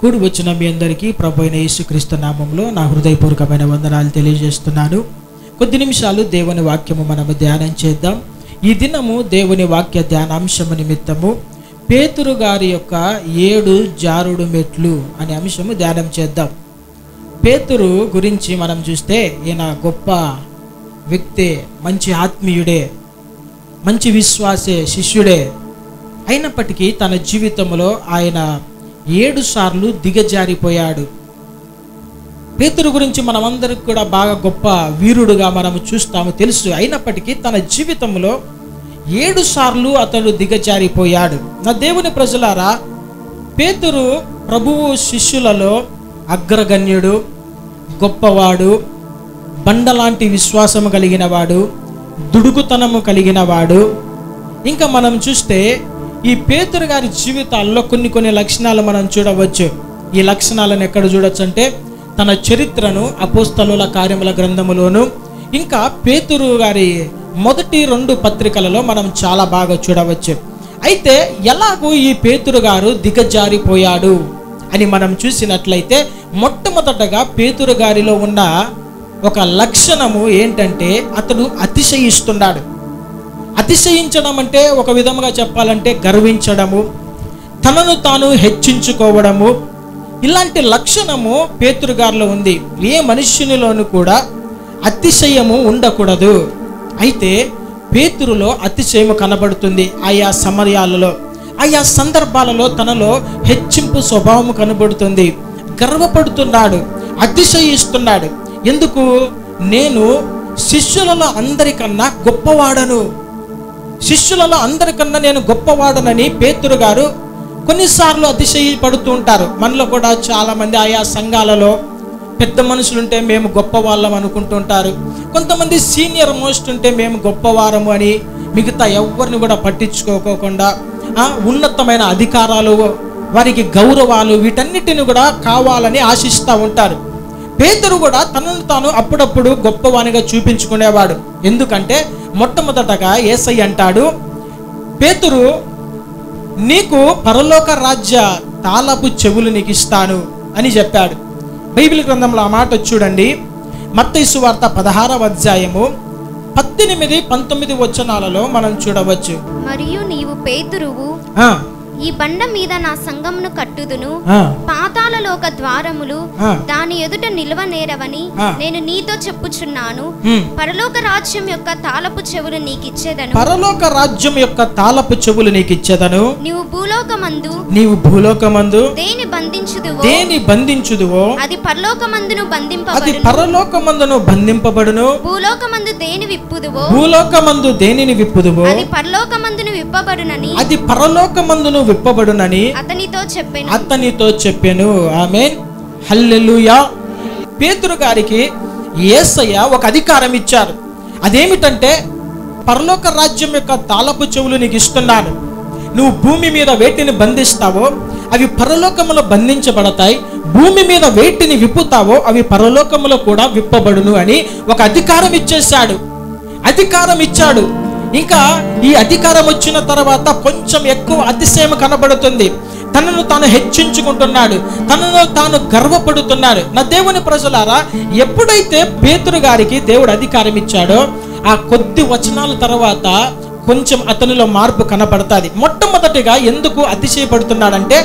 కూడి వచ్చిన మీ అందరికీ ప్రభు అయిన యేసుక్రీస్తు నామంలో నా హృదయపూర్వకమైన వందనాలు తెలియజేస్తున్నాను. కొద్ది నిమిషాలు దేవుని వాక్యము మనము ధ్యానం చేద్దాం. ఈ దినము దేవుని వాక్య ధ్యానాంశము నిమిత్తము పేతురు గారి యొక్క 7 జారుడు మెట్లు అనే అంశము ధ్యానం చేద్దాం. పేతురు గురించి మనం చూస్తే ఈయన గొప్ప వ్యక్తే, మంచి ఆత్మీయుడే, మంచి విశ్వాసే, శిష్యుడే. అయినప్పటికీ తన జీవితంలో ఆయన 7 సార్లు దిగజారిపోయాడు. పేతురు గురించి మనమందరికి కూడా బాగా గొప్ప వీరుడుగా మనము చూస్తాము, తెలుసు. అయినప్పటికీ తన జీవితంలో 7 సార్లు అతడు దిగజారిపోయాడు. నా దేవుని ప్రజలారా, పేతురు ప్రభువు శిష్యులలో అగ్రగణ్యుడు, గొప్పవాడు, బండలాంటి విశ్వాసము కలిగిన వాడు, దుడుకుతనము కలిగిన వాడు. ఇంకా మనం చూస్తే ఈ పేతురు గారి జీవితాల్లో కొన్ని లక్షణాలు మనం చూడవచ్చు. ఈ లక్షణాలను ఎక్కడ చూడొచ్చు అంటే తన చరిత్రను అపోస్తలుల కార్యముల గ్రంథములోను, ఇంకా పేతురు గారి మొదటి 2 పత్రికలలో మనం చాలా బాగా చూడవచ్చు. అయితే ఎలాగూ ఈ పేతురు గారు దిగజారిపోయాడు అని మనం చూసినట్లయితే, మొట్టమొదటగా పేతురు గారిలో ఉన్న ఒక లక్షణము ఏంటంటే అతడు అతిశయిస్తున్నాడు. అతిశయించడం అంటే ఒక విధముగా చెప్పాలంటే గర్వించడము, తనను తాను హెచ్చించుకోవడము. ఇలాంటి లక్షణము పేతురు గారిలో ఉంది. ఏ మనుష్యునిలోనూ కూడా అతిశయము ఉండకూడదు. అయితే పేతురులో అతిశయము కనబడుతుంది. ఆయా సమయాలలో, ఆయా సందర్భాలలో తనలో హెచ్చింపు స్వభావము కనబడుతుంది. గర్వపడుతున్నాడు, అతిశయిస్తున్నాడు. ఎందుకు? నేను శిష్యులలో అందరికన్నా గొప్పవాడను, శిష్యులలో అందరికన్నా నేను గొప్పవాడనని పేతురు గారు కొన్నిసార్లు అతిశయపడుతూ ఉంటారు. మనలో కూడా చాలామంది ఆయా సంఘాలలో పెద్ద మనుషులుంటే మేము గొప్పవాళ్ళం అనుకుంటుంటారు. కొంతమంది సీనియర్ మోస్ట్ ఉంటే మేము గొప్పవారము అని, మిగతా ఎవరిని కూడా పట్టించుకోకుండా ఉన్నతమైన అధికారాలు, వారికి గౌరవాలు, వీటన్నిటిని కూడా కావాలని ఆశిస్తూ ఉంటారు. పేతురు కూడా తనను తాను అప్పుడప్పుడు గొప్పవానిగా చూపించుకునేవాడు. ఎందుకంటే మొట్టమొదటగా యేసయ్య అంటాడు, పేతురు, నీకు పరలోక రాజ్య తాళపు చెవులు నీకు ఇస్తాను అని చెప్పాడు. బైబిల్ గ్రంథంలో ఆ మాట చూడండి. మత్తయి సువార్త 16వ అధ్యాయము 18, 19 వచనాలలో మనం చూడవచ్చు. మరియు నీవు పేతురువు, ఈ బండ మీద నా సంఘమును కట్టుదును, పాతాళలోక ద్వారములు దాని ఎదుట నిలవనేరవని నేను నీతో చెప్పుచున్నాను. పరలోక రాజ్యం యొక్క తాళపు చెవులు నీకిచ్చేదను, పరలోక రాజ్యం యొక్క తాళపు చెవులు నీకిచ్చేదను. నీవు భూలోకమందు దేని బంధించుదువో అది పరలోకమందును బంధింపబడును, భూలోకమందు దేనిని విప్పుదువో అది పరలోకమందును విప్పబడునని అతనితో చెప్పెను. ఆమేన్, హల్లెలూయా. పేతురు గారికి యేసయ్య ఒక అధికారం ఇచ్చారు. అదేమిటంటే, పరలోక రాజ్యం యొక్క తాళపు చెవులు నీకు ఇస్తున్నాను. నువ్వు భూమి మీద వేటిని బంధిస్తావో అవి పరలోకములో బంధించబడతాయి, భూమి మీద వేటిని విప్పుతావో అవి పరలోకములో కూడా విప్పబడును అని ఒక అధికారం ఇచ్చేశాడు. అధికారం ఇచ్చాడు. ఇంకా ఈ అధికారం వచ్చిన తర్వాత కొంచెం ఎక్కువ అతిశయం కనబడుతుంది. తనను తాను హెచ్చించుకుంటున్నాడు, తనను తాను గర్వపడుతున్నాడు. నా దేవుని ప్రజలారా, ఎప్పుడైతే పేతురు గారికి దేవుడు అధికారం ఇచ్చాడో ఆ కొద్ది వచనాల తర్వాత కొంచెం అతనిలో మార్పు కనబడుతుంది. మొట్టమొదటిగా ఎందుకు అతిశయపడుతున్నాడంటే,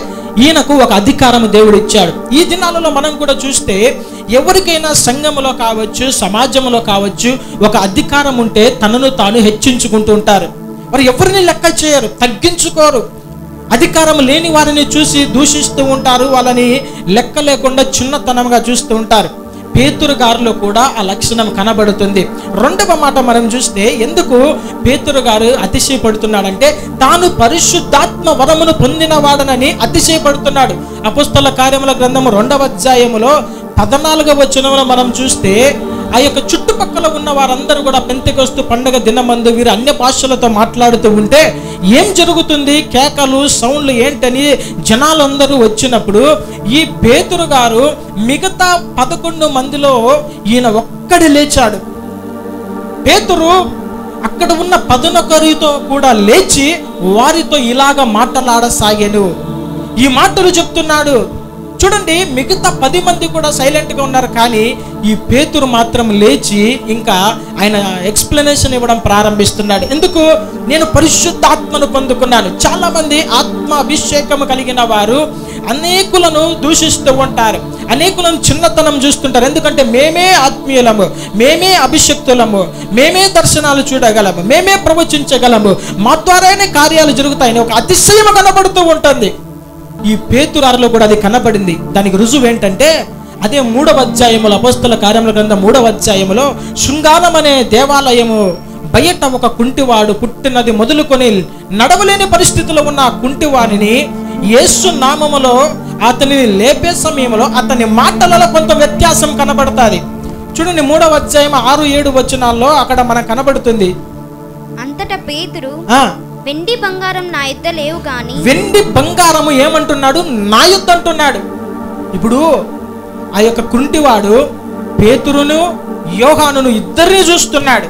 ఈయనకు ఒక అధికారం దేవుడు ఇచ్చాడు. ఈ దినాలలో మనం కూడా చూస్తే ఎవరికైనా సంఘములో కావచ్చు, సమాజంలో కావచ్చు, ఒక అధికారం ఉంటే తనను తాను హెచ్చించుకుంటూ ఉంటారు. వారు ఎవరిని లెక్క చేయరు, తగ్గించుకోరు. అధికారం లేని వారిని చూసి దూషిస్తూ ఉంటారు, వాళ్ళని లెక్క లేకుండా చిన్నతనంగా చూస్తూ ఉంటారు. పేతురు గారిలో కూడా ఆ లక్షణం కనబడుతుంది. రెండవ మాట మనం చూస్తే ఎందుకు పేతురు గారు అతిశయపడుతున్నాడంటే, తాను పరిశుద్ధాత్మ వరమును పొందిన వాడనని అతిశయపడుతున్నాడు. అపోస్తలుల కార్యముల గ్రంథము 2వ అధ్యాయములో 14వ వచనంలో మనం చూస్తే ఆ యొక్క చుట్టుపక్కల ఉన్న వారందరూ కూడా పెంతెకొస్తు పండుగ దినమందు వీరు అన్య భాషలతో మాట్లాడుతూ ఉంటే ఏం జరుగుతుంది, కేకలు, సౌండ్లు ఏంటని జనాలందరూ వచ్చినప్పుడు ఈ పేతురు గారు మిగతా 11 మందిలో ఈయన ఒక్కడే లేచాడు. పేతురు అక్కడ ఉన్న 11తో కూడా లేచి వారితో ఇలాగ మాట్లాడసాగాను. ఈ మాటలు చెప్తున్నాడు, చూడండి, మిగతా 10 మంది కూడా సైలెంట్గా ఉన్నారు, కానీ ఈ పేతురు మాత్రం లేచి ఇంకా ఆయన ఎక్స్ప్లెనేషన్ ఇవ్వడం ప్రారంభిస్తున్నాడు. ఎందుకు? నేను పరిశుద్ధాత్మను పొందుకున్నాను. చాలా మంది ఆత్మ అభిషేకం కలిగిన వారు అనేకులను దూషిస్తూ ఉంటారు, అనేకులను చిన్నతనం చూస్తుంటారు. ఎందుకంటే మేమే ఆత్మీయులము, మేమే అభిషక్తులము, మేమే దర్శనాలు చూడగలము, మేమే ప్రవచించగలము, మా ద్వారానే కార్యాలు జరుగుతాయని ఒక అతిశయం కనబడుతూ ఉంటుంది. ఈ పేతురాలో కూడా అది కనబడింది. దానికి రుజువు ఏంటంటే అదే 3వ అధ్యాయములో, అపోస్తల కార్యముల గ్రంథం 3వ అధ్యాయములో శృంగారం అనే దేవాలయము బయట ఒక కుంటివాడు పుట్టినది మొదలుకొని నడవలేని పరిస్థితిలో ఉన్న ఆ కుంటివాడిని యేసు నామములో అతనిని లేపే సమయంలో అతని మాటలలో కొంత వ్యత్యాసం కనబడుతుంది. చూడండి, 3వ అధ్యాయం 6-7 వచనాల్లో అక్కడ మనకు కనబడుతుంది. అంతటా పేతురు, వెండి బంగారం నా యొద్ద లేవు గాని. వెండి బంగారము ఏమంటున్నాడు? నా యొద్ద అంటున్నాడు. ఇప్పుడు ఆ యొక్క కుంటివాడు పేతురును యోహానును ఇద్దరిని చూస్తున్నాడు.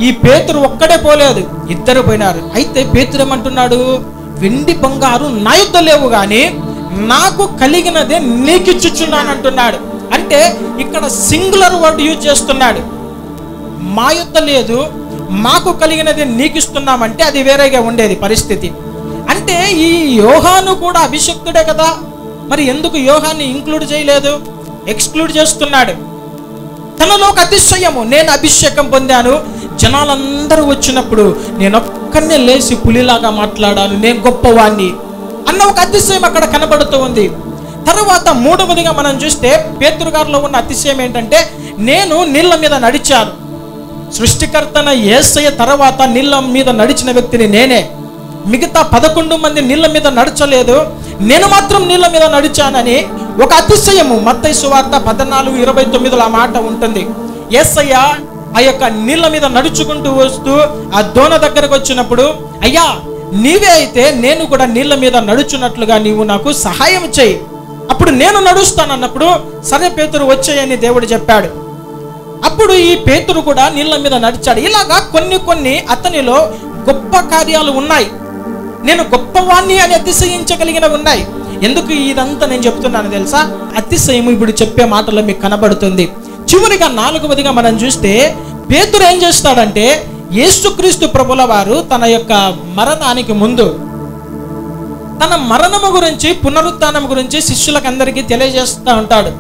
ఈ పేతురు ఒక్కడే పోలేదు, ఇద్దరు పోయినారు. అయితే పేతురు ఏమంటున్నాడు? వెండి బంగారు నా యొద్ద లేవు గాని నాకు కలిగినదే నీకు ఇచ్చుచున్నాను అంటున్నాడు. అంటే ఇక్కడ సింగులర్ వర్డ్ యూజ్ చేస్తున్నాడు. మా యొద్ద లేదు, మాకు కలిగినది నీకు ఇస్తున్నామంటే అది వేరేగా ఉండేది పరిస్థితి. అంటే ఈ యోహాను కూడా అభిషక్తుడే కదా, మరి ఎందుకు యోహాన్ని ఇంక్లూడ్ చేయలేదు? ఎక్స్క్లూడ్ చేస్తున్నాడు. తనలో ఒక అతిశయము, నేను అభిషేకం పొందాను, జనాలందరూ వచ్చినప్పుడు నేను ఒక్కనే లేచి పులిలాగా మాట్లాడాను, నేను గొప్పవాణ్ణి అన్న ఒక అతిశయం అక్కడ కనబడుతూ ఉంది. తర్వాత 3వదిగా మనం చూస్తే పేతురు గారిలో ఉన్న అతిశయం ఏంటంటే, నేను నీళ్ళ మీద నడిచాను. సృష్టికర్తన యేసయ్య తర్వాత నీళ్ళ మీద నడిచిన వ్యక్తిని నేనే. మిగతా 11 మంది నీళ్ళ మీద నడచలేదు, నేను మాత్రం నీళ్ళ మీద నడిచానని ఒక అతిశయము. మత్తయి సువార్త 14:29 ఆ మాట ఉంటుంది. యేసయ్య ఆ యొక్క నీళ్ళ మీద నడుచుకుంటూ వస్తూ ఆ దోణ దగ్గరకు వచ్చినప్పుడు, అయ్యా నీవే అయితే నేను కూడా నీళ్ళ మీద నడుచున్నట్లుగా నీవు నాకు సహాయం చేయి, అప్పుడు నేను నడుస్తానన్నప్పుడు సరే పేతురు వచ్చేయని దేవుడు చెప్పాడు. అప్పుడు ఈ పేతురు కూడా నీళ్ళ మీద నడిచాడు. ఇలాగా కొన్ని అతనిలో గొప్ప కార్యాలు ఉన్నాయి, నేను గొప్పవాణ్ణి అని అతిశయించగలిగినవి ఉన్నాయి. ఎందుకు ఇదంతా నేను చెప్తున్నాను తెలుసా? అతిశయం ఇప్పుడు చెప్పే మాటలో మీకు కనబడుతుంది. చివరిగా 4వదిగా మనం చూస్తే పేతురు ఏం చేస్తాడంటే, యేసుక్రీస్తు ప్రభుల వారు తన యొక్క మరణానికి ముందు తన మరణము గురించి, పునరుత్థానం గురించి శిష్యులకు అందరికీ తెలియజేస్తూ ఉంటాడు.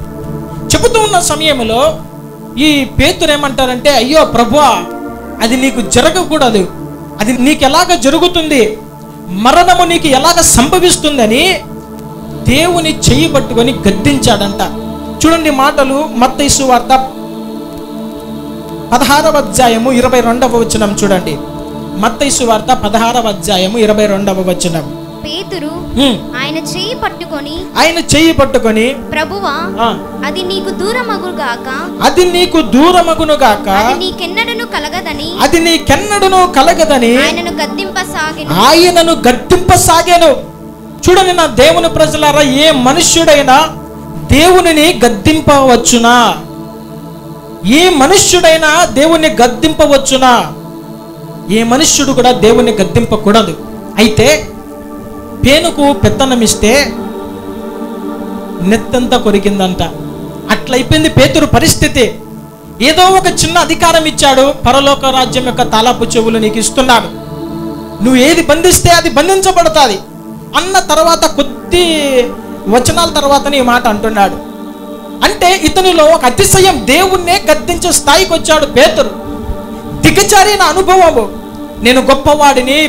చెబుతూ ఉన్న సమయంలో ఈ పేతురు ఏమంటారంటే, అయ్యో ప్రభువా, అది నీకు జరగకూడదు, అది నీకు ఎలాగ జరుగుతుంది, మరణము నీకు ఎలాగ సంభవిస్తుందని దేవుని చెయ్యి పట్టుకొని గద్దించాడంట. చూడండి మాటలు, మత్తయి సువార్త 16వ అధ్యాయము 22వ వచనం చూడండి. మత్తయి సువార్త 16వ అధ్యాయము 22వ వచనం. పేతురు ఆయన చెయ్యి పట్టుకొని ప్రభువా, అది నీకు దూరమగుగాక, అది నీకు దూరమగునుగాక, అది నీకెన్నడను కలగదని ఆయనను గద్దింపసాగాను. చూడండి నా దేవుని ప్రజలారా, ఏ మనుష్యుడైనా దేవునిని గద్దింపవచ్చునా? ఏ మనుష్యుడైనా దేవుణ్ణి గద్దింపవచ్చునా? ఏ మనుష్యుడు కూడా దేవుణ్ణి గద్దింపకూడదు. అయితే పేనుకు పెత్తనమిస్తే నెత్తంతా కొరికిందంట. అట్లయిపోయింది పేతురు పరిస్థితి. ఏదో ఒక చిన్న అధికారం ఇచ్చాడు, పరలోక రాజ్యం యొక్క తాళపు చెవులు నీకు ఇస్తున్నాడు, నువ్వు ఏది బంధిస్తే అది బంధించబడుతుంది అన్న తర్వాత కొద్ది వచనాల తర్వాత ఈ మాట అంటున్నాడు. అంటే ఇతనిలో ఒక అతిశయం, దేవుణ్ణే గద్దించే స్థాయికి వచ్చాడు పేతురు. దిగజారిన అనుభవము, నేను గొప్పవాడిని,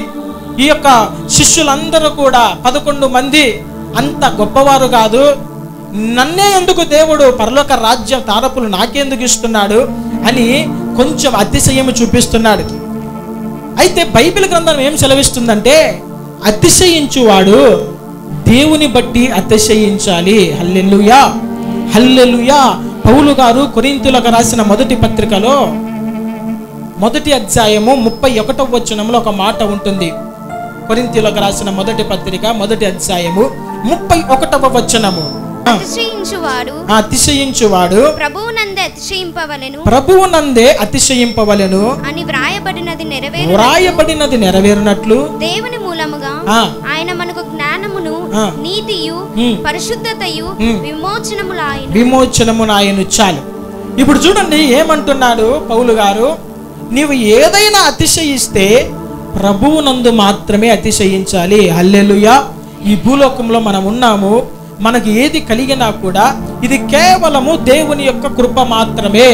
ఈ యొక్క శిష్యులందరూ కూడా 11 మంది అంత గొప్పవారు కాదు, నన్నే ఎందుకు దేవుడు పరలోక రాజ్యం తారపులు నాకెందుకు ఇస్తున్నాడు అని కొంచెం అతిశయం చూపిస్తున్నాడు. అయితే బైబిల్ గ్రంథం ఏం సెలవిస్తుందంటే, అతిశయించువాడు దేవుని బట్టి అతిశయించాలి. హల్లెలూయా, హల్లెలూయా. పౌలు గారు కొరింథీయులకు రాసిన మొదటి పత్రికలో 1వ అధ్యాయము 31వ వచనంలో ఒక మాట ఉంటుంది. కొరింథీయులకు రాసిన మొదటి పత్రిక 1వ అధ్యాయము 31వ వచనము. అతిశయించువాడు ప్రభువునందే అతిశయింపవలెను అని వ్రాయబడినది నెరవేరునట్లు దేవుని మూలముగా ఆయన మనకు జ్ఞానమును నీతియు పరిశుద్ధతయు విమోచనమునాయను. చాలు. ఇప్పుడు చూడండి ఏమంటున్నాడు పౌలు గారు, నీవు ఏదైనా అతిశయిస్తే ప్రభువునందు మాత్రమే అతిశయించాలి. హల్లెలూయా. ఈ భూలోకంలో మనం ఉన్నాము, మనకి ఏది కలిగినా కూడా ఇది కేవలము దేవుని యొక్క కృప మాత్రమే.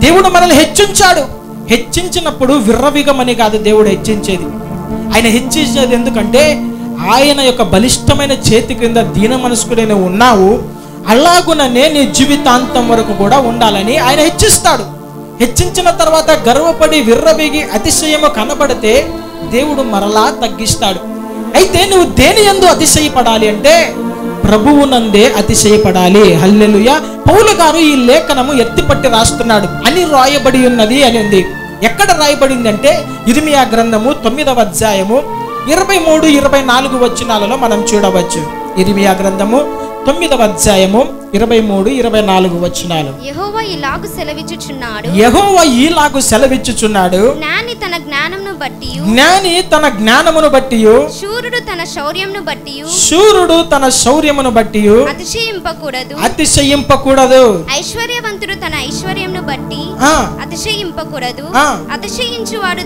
దేవుడు మనల్ని హెచ్చించాడు. హెచ్చించినప్పుడు విర్రవిగమని కాదు దేవుడు హెచ్చించేది. ఆయన హెచ్చించేది ఎందుకంటే ఆయన యొక్క బలిష్టమైన చేతి క్రింద దీన మనస్కుడైన ఉన్నావు, అలాగుననే నీ జీవితాంతం వరకు కూడా ఉండాలని ఆయన హెచ్చిస్తాడు. హెచ్చించిన తర్వాత గర్వపడి విర్రవిగి అతిశయము కనబడితే దేవుడు మరలా తగ్గిస్తాడు. అయితే నువ్వు దేని యందు అతిశయపడాలి అంటే ప్రభువునందే అతిశయపడాలి. హల్లెలూయా. పౌలు గారు ఈ లేఖనము ఎత్తిపట్టి రాస్తున్నాడు. అని రాయబడి ఉన్నది అని ఉంది. ఎక్కడ రాయబడింది అంటే ఇర్మియా గ్రంథము 9వ అధ్యాయము 23-24 వచనాలలో మనం చూడవచ్చు. ఇర్మియా గ్రంథము 9వ అధ్యాయము 23-24 వచనాలు. యెహోవా ఇలాగు సెలవిచ్చుచున్నాడు, జ్ఞాని తన జ్ఞానమును బట్టియు శూరుడు తన శౌర్యమును బట్టియు అతిశయింపకూడదు. ఐశ్వర్యవంతుడు తన ఐశ్వర్యమును బట్టి అతిశయింపకూడదు. అతిశయించువాడు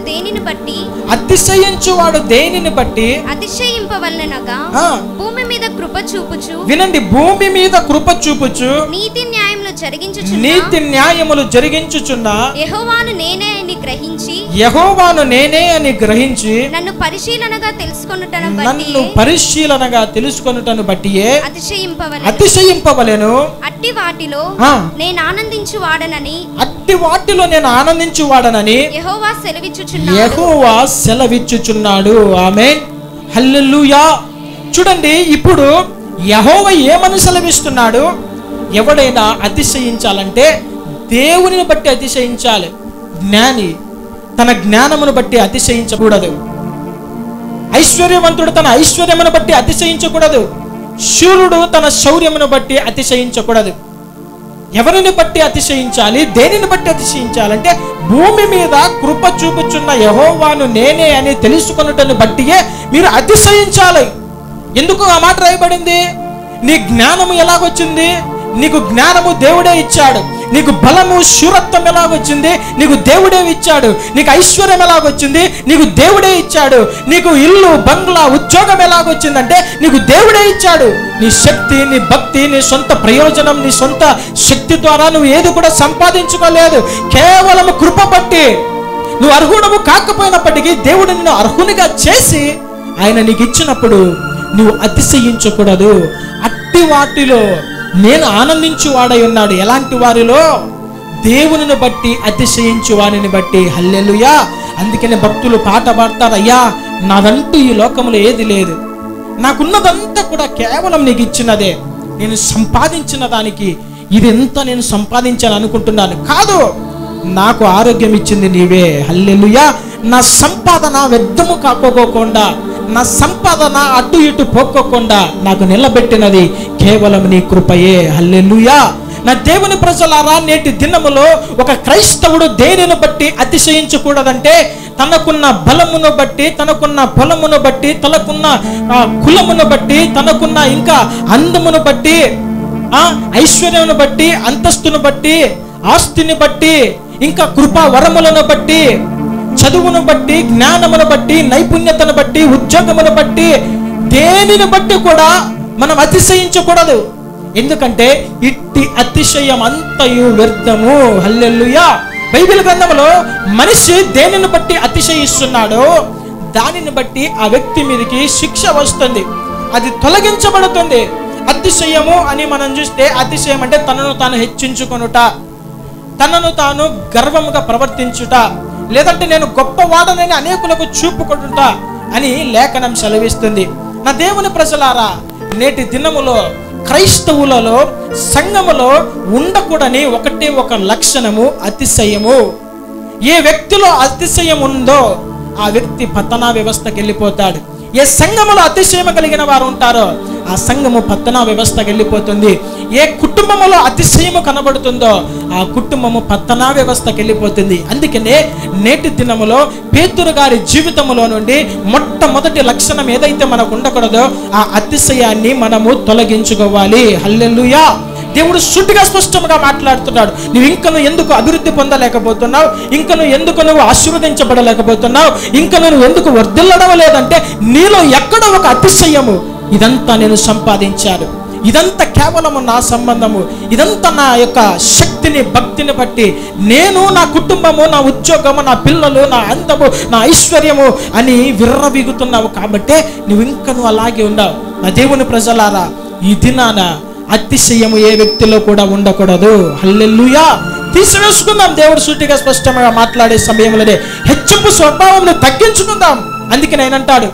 దేనిని బట్టి అతిశయింపవలెనగా భూమి మీద కృప చూపుచు, వినండి, భూమి మీద కృప చూపుచు నీతి న్యాయములు జరిగించుచున్న యెహోవాను నేనే అని గ్రహించి నన్ను పరిశీలనగా తెలుసుకొనుటను బట్టియే అతిశయింపవలెను. అట్టి వాటిలో నేను ఆనందించువాడనని యెహోవా సెలవిచ్చుచున్నాడు. ఆమేన్. హల్లెలూయా. చూడండి, ఇప్పుడు యెహోవా ఏమని సెలవిస్తున్నాడు? ఎవడైనా అతిశయించాలంటే దేవునిని బట్టి అతిశయించాలి. జ్ఞాని తన జ్ఞానమును బట్టి అతిశయించకూడదు. ఐశ్వర్యవంతుడు తన ఐశ్వర్యమును బట్టి అతిశయించకూడదు. శూరుడు తన శౌర్యమును బట్టి అతిశయించకూడదు. ఎవరిని బట్టి అతిశయించాలి? దేనిని బట్టి అతిశయించాలంటే భూమి మీద కృప చూపుచున్న యెహోవాను నేనే అని తెలుసుకొనుటను బట్టియే మీరు అతిశయించాలి. ఎందుకు ఆ మాట రాయబడింది? నీ జ్ఞానము ఎలాగొచ్చింది? నీకు జ్ఞానము దేవుడే ఇచ్చాడు. నీకు బలము శూరత్వం ఎలాగొచ్చింది? నీకు దేవుడే ఇచ్చాడు. నీకు ఐశ్వర్యం ఎలాగొచ్చింది? నీకు దేవుడే ఇచ్చాడు. నీకు ఇల్లు, బంగ్లా, ఉద్యోగం ఎలాగొచ్చిందంటే నీకు దేవుడే ఇచ్చాడు. నీ శక్తి, నీ భక్తి, నీ సొంత ప్రయోజనం, నీ సొంత శక్తి ద్వారా నువ్వు ఏది కూడా సంపాదించుకోలేదు. కేవలం కృప బట్టి. నువ్వు అర్హుడము కాకపోయినప్పటికీ దేవుడు నిన్ను అర్హునిగా చేసి ఆయన నీకు ఇచ్చినప్పుడు నువ్వు అతిశయించకూడదు. అట్టి వాటిలో నేను ఆనందించు వాడై ఉన్నాడు. ఎలాంటి వారిలో? దేవునిని బట్టి అతిశయించు వారిని బట్టి. హల్లెలూయా. అందుకనే భక్తులు పాట పాడతారు, అయ్యా నాదంటూ ఈ లోకంలో ఏది లేదు, నాకున్నదంతా కూడా కేవలం నీకు ఇచ్చినదే. నేను సంపాదించిన దానికి ఇదంతా నేను సంపాదించాను అనుకుంటున్నాను. కాదు, నాకు ఆరోగ్యం ఇచ్చింది నీవే. హల్లెలూయా. నా సంపాదన వ్యర్థము కాకోకుండా, నా సంపాదన అటు ఇటు పోకోకుండా నాకు నిలబెట్టినది కేవలం నీ కృపయే. హల్లెలూయా. నా దేవుని ప్రజలారా, నేటి దినములో ఒక క్రైస్తవుడు దేనిని బట్టి అతిశయించకూడదంటే తనకున్న బలమును బట్టి, తనకున్న పొలమును బట్టి, తనకున్న కులమును బట్టి, తనకున్న ఇంకా అందమును బట్టి, ఐశ్వర్యమును బట్టి, అంతస్తును బట్టి, ఆస్తిని బట్టి, ఇంకా కృపా వరములను బట్టి, చదువును బట్టి, జ్ఞానమును బట్టి, నైపుణ్యతను బట్టి, ఉద్యోగమును బట్టి, దేనిని బట్టి కూడా మనం అతిశయించకూడదు. ఎందుకంటే ఇట్టి అతిశయం అంతయు వ్యర్థము. హల్లెలూయా. బైబిల్ గ్రంథంలో మనిషి దేనిని బట్టి అతిశయిస్తున్నాడో దానిని బట్టి ఆ వ్యక్తి మీదకి శిక్ష వస్తుంది, అది తొలగించబడుతుంది. అతిశయము అని మనం చూస్తే, అతిశయం అంటే తనను తాను హెచ్చించుకొనుట, తనను తాను గర్వముగా ప్రవర్తించుట, లేదంటే నేను గొప్పవాడనని అనేకులకు చూపుకుంటుట అని లేఖనం సెలవిస్తుంది. నా దేవుని ప్రజలారా, నేటి దినములో క్రైస్తవులలో, సంఘములో ఉండకూడని ఒకటే ఒక లక్షణము అతిశయము. ఏ వ్యక్తిలో అతిశయం ఉందో ఆ వ్యక్తి పతనా వ్యవస్థకి వెళ్ళిపోతాడు. ఏ సంఘములో అతిశయం కలిగిన వారు ఉంటారో ఆ సంఘము పతన వ్యవస్థకి వెళ్ళిపోతుంది. ఏ కుటుంబములో అతిశయము కనబడుతుందో ఆ కుటుంబము పతన వ్యవస్థకి వెళ్ళిపోతుంది. అందుకనే నేటి దినములో పేతురు గారి జీవితంలో నుండి మొట్టమొదటి లక్షణం ఏదైతే మనకు ఉండకూడదో ఆ అతిశయాన్ని మనము తొలగించుకోవాలి. హల్లెలూయా. దేవుడు సూటిగా స్పష్టంగా మాట్లాడుతున్నాడు. నువ్వు ఇంకను ఎందుకు అభివృద్ధి పొందలేకపోతున్నావు, ఇంకను ఎందుకు నువ్వు ఆశీర్వదించబడలేకపోతున్నావు, ఇంకను నువ్వు ఎందుకు వర్ధిల్లడం లేదంటే నీలో ఎక్కడో ఒక అతిశయము. ఇదంతా నేను సంపాదించాను, ఇదంతా కేవలము నా సంబంధము, ఇదంతా నా యొక్క శక్తిని భక్తిని బట్టి నేను, నా కుటుంబము, నా ఉద్యోగము, నా పిల్లలు, నా అందము, నా ఐశ్వర్యము అని విర్రవీగుతున్నావు. కాబట్టే నువ్వు ఇంకను అలాగే ఉన్నావు. నా దేవుని ప్రజలారా, ఈ దినాన అతిశయము ఏ వ్యక్తిలో కూడా ఉండకూడదు. హల్లెలూయా. తీసివేసుకుందాం. దేవుడు సూటిగా స్పష్టంగా మాట్లాడే సమయంలోనే హెచ్చింపు స్వభావంలో తగ్గించుకుందాం. అందుకే ఆయన అంటాడు,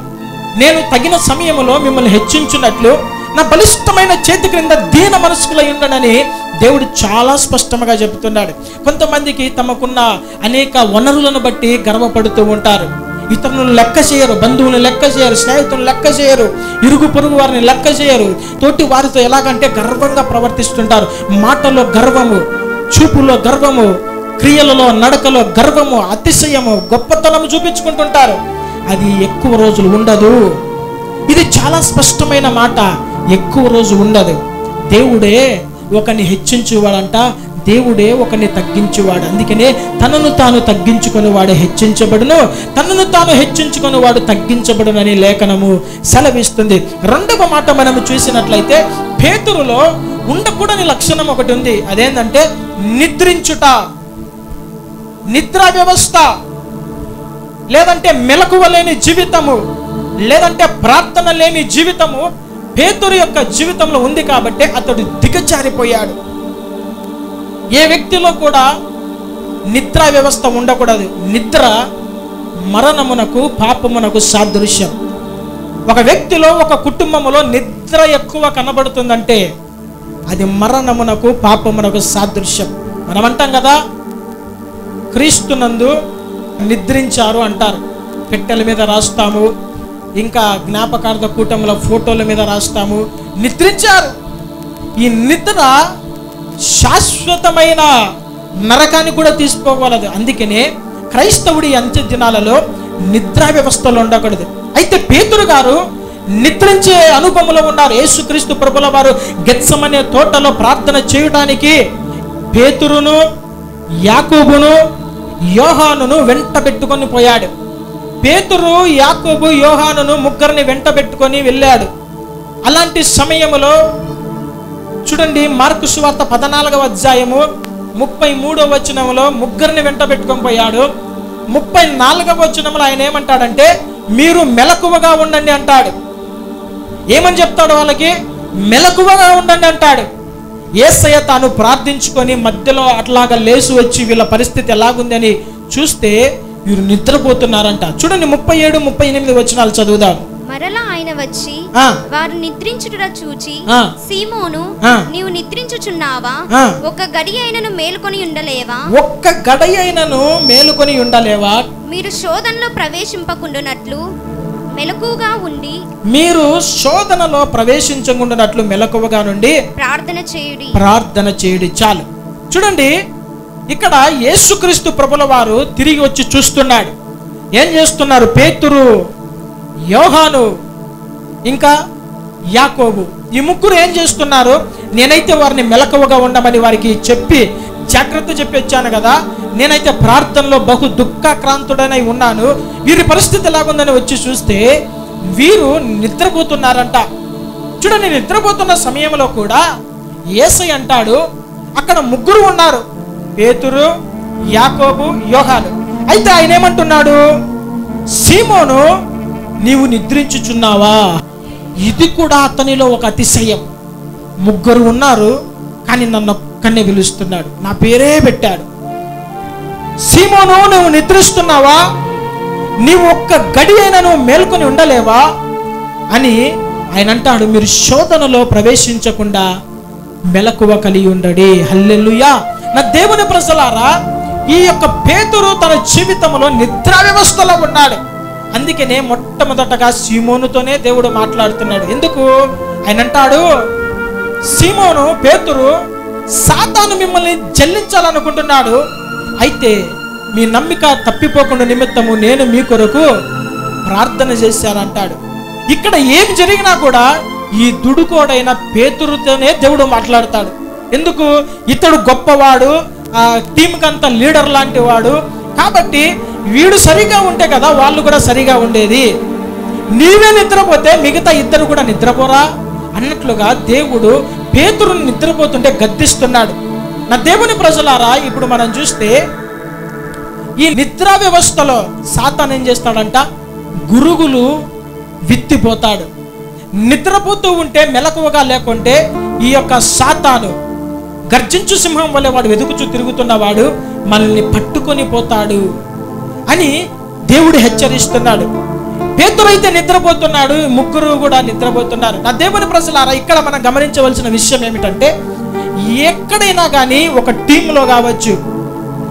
నేను తగిన సమయంలో మిమ్మల్ని హెచ్చించున్నట్లు నా బలిష్టమైన చేతి క్రింద దీన మనస్కులై ఉండనని దేవుడు చాలా స్పష్టంగా చెబుతున్నాడు. కొంతమందికి తమకున్న అనేక వనరులను బట్టి గర్వపడుతూ ఉంటారు. ఇతరులను లెక్క చేయరు, బంధువులను లెక్క చేయరు, స్నేహితులను లెక్క చేయరు, ఇరుగు పొరుగు వారిని లెక్క చేయరు. తోటి వారితో ఎలాగంటే గర్వంగా ప్రవర్తిస్తుంటారు. మాటలో గర్వము, చూపులో గర్వము, క్రియలలో నడకలో గర్వము, అతిశయము, గొప్పతనము చూపించుకుంటుంటారు. అది ఎక్కువ రోజులు ఉండదు. ఇది చాలా స్పష్టమైన మాట. ఎక్కువ రోజు ఉండదు. దేవుడే ఒకరిని హెచ్చించువాడంట, దేవుడే ఒకరిని తగ్గించువాడు. అందుకనే తనను తాను తగ్గించుకొని వాడు హెచ్చించబడును, తనను తాను హెచ్చించుకొని వాడు తగ్గించబడునని లేఖనము సెలవిస్తుంది. రెండవ మాట మనము చూసినట్లయితే పేతురులో ఉండకూడని లక్షణం ఒకటి ఉంది. అదేంటంటే నిద్రించుట, నిద్రా వ్యవస్థ, లేదంటే మెలకువ లేని జీవితము, లేదంటే ప్రార్థన లేని జీవితము పేతురు యొక్క జీవితంలో ఉంది. కాబట్టి అతడు దిగజారిపోయాడు. ఏ వ్యక్తిలో కూడా నిద్రా వ్యవస్థ ఉండకూడదు. నిద్ర మరణమునకు, పాపమునకు సాదృశ్యం. ఒక వ్యక్తిలో, ఒక కుటుంబంలో నిద్ర ఎక్కువ కనబడుతుందంటే అది మరణమునకు, పాపమునకు సాదృశ్యం. మనం అంటాం కదా, క్రీస్తునందు నిద్రించారు అంటారు. పెట్టెల మీద రాస్తాము, ఇంకా జ్ఞాపకార్థ కూటముల ఫోటోల మీద రాస్తాము, నిద్రించారు. ఈ నిద్ర శాశ్వతమైన నరకాన్ని కూడా తీసుకోగలదు. అందుకనే క్రైస్తవుడి అంత్య దినాలలో నిద్రా వ్యవస్థలో ఉండకూడదు. అయితే పేతురు గారు నిద్రించే అనుభవంలో ఉన్నారు. యేసుక్రీస్తు ప్రభుల వారు గెత్సమనే తోటలో ప్రార్థన చేయడానికి పేతురును, యాకోబును, యోహానును వెంట పెట్టుకొని పోయాడు. పేతురు, యాకోబు, యోహానును ముగ్గురిని వెంట పెట్టుకొని వెళ్ళాడు. అలాంటి సమయంలో చూడండి, మార్కు సువార్త 14వ అధ్యాయము 33వ వచనంలో ముగ్గురిని వెంట పెట్టుకొని పోయాడు. 34వ వచనంలో ఆయన ఏమంటాడంటే మీరు మెలకువగా ఉండండి అంటాడు. ఏమని చెప్తాడు వాళ్ళకి? మెలకువగా ఉండండి అంటాడు. యేసయ్య తాను ప్రార్థించుకొని మధ్యలో అట్లాగా లేచి వచ్చి వీళ్ళ పరిస్థితి ఎలాగుందని చూస్తే వీరు నిద్రపోతున్నారంట. చూడండి 37, 38 వచనాలు చదువుదాం. మరలా ఆయన వచ్చి వారు నిద్రించుట చూచి, సీమోను, నీవు నిద్రించుచున్నావా? ఒక గడి అయినను మేలుకొని ఉండలేవా? ఒక్క గడి అయినను మేలుకొని ఉండలేవా? మీరు శోధనలో ప్రవేశింపకుండునట్లు మెలకువగా ఉండి, మీరు శోధనలో ప్రవేశించకుండానట్లు మెలకువగా నుండి ప్రార్థన చేయుడి. చాలు. చూడండి, ఇక్కడ యేసుక్రీస్తు ప్రభుల వారు తిరిగి వచ్చి చూస్తున్నాడు. ఏం చేస్తున్నారు? పేతురు, యోహాను, ఇంకా యాకోబు, ఈ ముగ్గురు ఏం చేస్తున్నారు? నేనైతే వారిని మెలకువగా ఉండమని వారికి చెప్పి జాగ్రత్త చెప్పి వచ్చాను కదా, నేనైతే ప్రార్థనలో బహు దుఃఖాక్రాంతుడనై ఉన్నాను, వీరి పరిస్థితి ఎలాగుందని వచ్చి చూస్తే వీరు నిద్రపోతున్నారంట. చూడండి, నిద్రపోతున్న సమయంలో కూడా యేసయ్య అంటాడు, అక్కడ ముగ్గురు ఉన్నారు, పేతురు, యాకోబు, యోహాను. అయితే ఆయన ఏమంటున్నాడు? సీమోను, నీవు నిద్రించుచున్నావా? ఇది కూడా అతనిలో ఒక అతిశయం. ముగ్గురు ఉన్నారు కానీ నన్ను ఒక్కనే పిలుస్తున్నాడు, నా పేరే పెట్టాడు. సీమోను, నువ్వు నిద్రిస్తున్నావా? నీవు ఒక్క గడి అయినా నువ్వు మేల్కొని ఉండలేవా అని ఆయన అంటాడు. మీరు శోధనలో ప్రవేశించకుండా మెలకువ కలిగి ఉండడి. హల్లెలూయా. నా దేవుని ప్రజలారా, ఈ యొక్క పేతురు తన జీవితంలో నిద్రా వ్యవస్థలో ఉన్నాడు. అందుకనే మొట్టమొదటగా సీమోనుతోనే దేవుడు మాట్లాడుతున్నాడు. ఎందుకు? ఆయన అంటాడు, సీమోను, పేతురు, సాతాను మిమ్మల్ని జల్లించాలనుకుంటున్నాడు, అయితే మీ నమ్మిక తప్పిపోకుండా నిమిత్తము నేను మీ కొరకు ప్రార్థన చేశానంటాడు. ఇక్కడ ఏం జరిగినా కూడా ఈ దుడుకోడైన పేతురుతోనే దేవుడు మాట్లాడతాడు. ఎందుకు? ఇతడు గొప్పవాడు, ఆ టీంకి అంతా లీడర్ లాంటి వాడు, కాబట్టి వీడు సరిగా ఉంటే కదా వాళ్ళు కూడా సరిగా ఉండేది. నీవే నిద్రపోతే మిగతా ఇద్దరు కూడా నిద్రపోరా అన్నట్లుగా దేవుడు పేతురుని నిద్రపోతుంటే గద్దిస్తున్నాడు. నా దేవుని ప్రజలారా, ఇప్పుడు మనం చూస్తే ఈ నిద్రా వ్యవస్థలో సాతాను ఏం చేస్తాడంట? గురుగులు విత్తిపోతాడు. నిద్రపోతూ ఉంటే మెలకువగా లేకుంటే ఈ యొక్క సాతాను గర్జించు సింహం వల్ల వాడు వెతుకుచూ తిరుగుతున్నవాడు మనల్ని పట్టుకొని పోతాడు అని దేవుడు హెచ్చరిస్తున్నాడు. పేతురు అయితే నిద్రపోతున్నాడు, ముగ్గురు కూడా నిద్రపోతున్నారు. నా దేవుని ప్రజలారా, ఇక్కడ మనం గమనించవలసిన విషయం ఏమిటంటే, ఎక్కడైనా కానీ ఒక టీంలో కావచ్చు,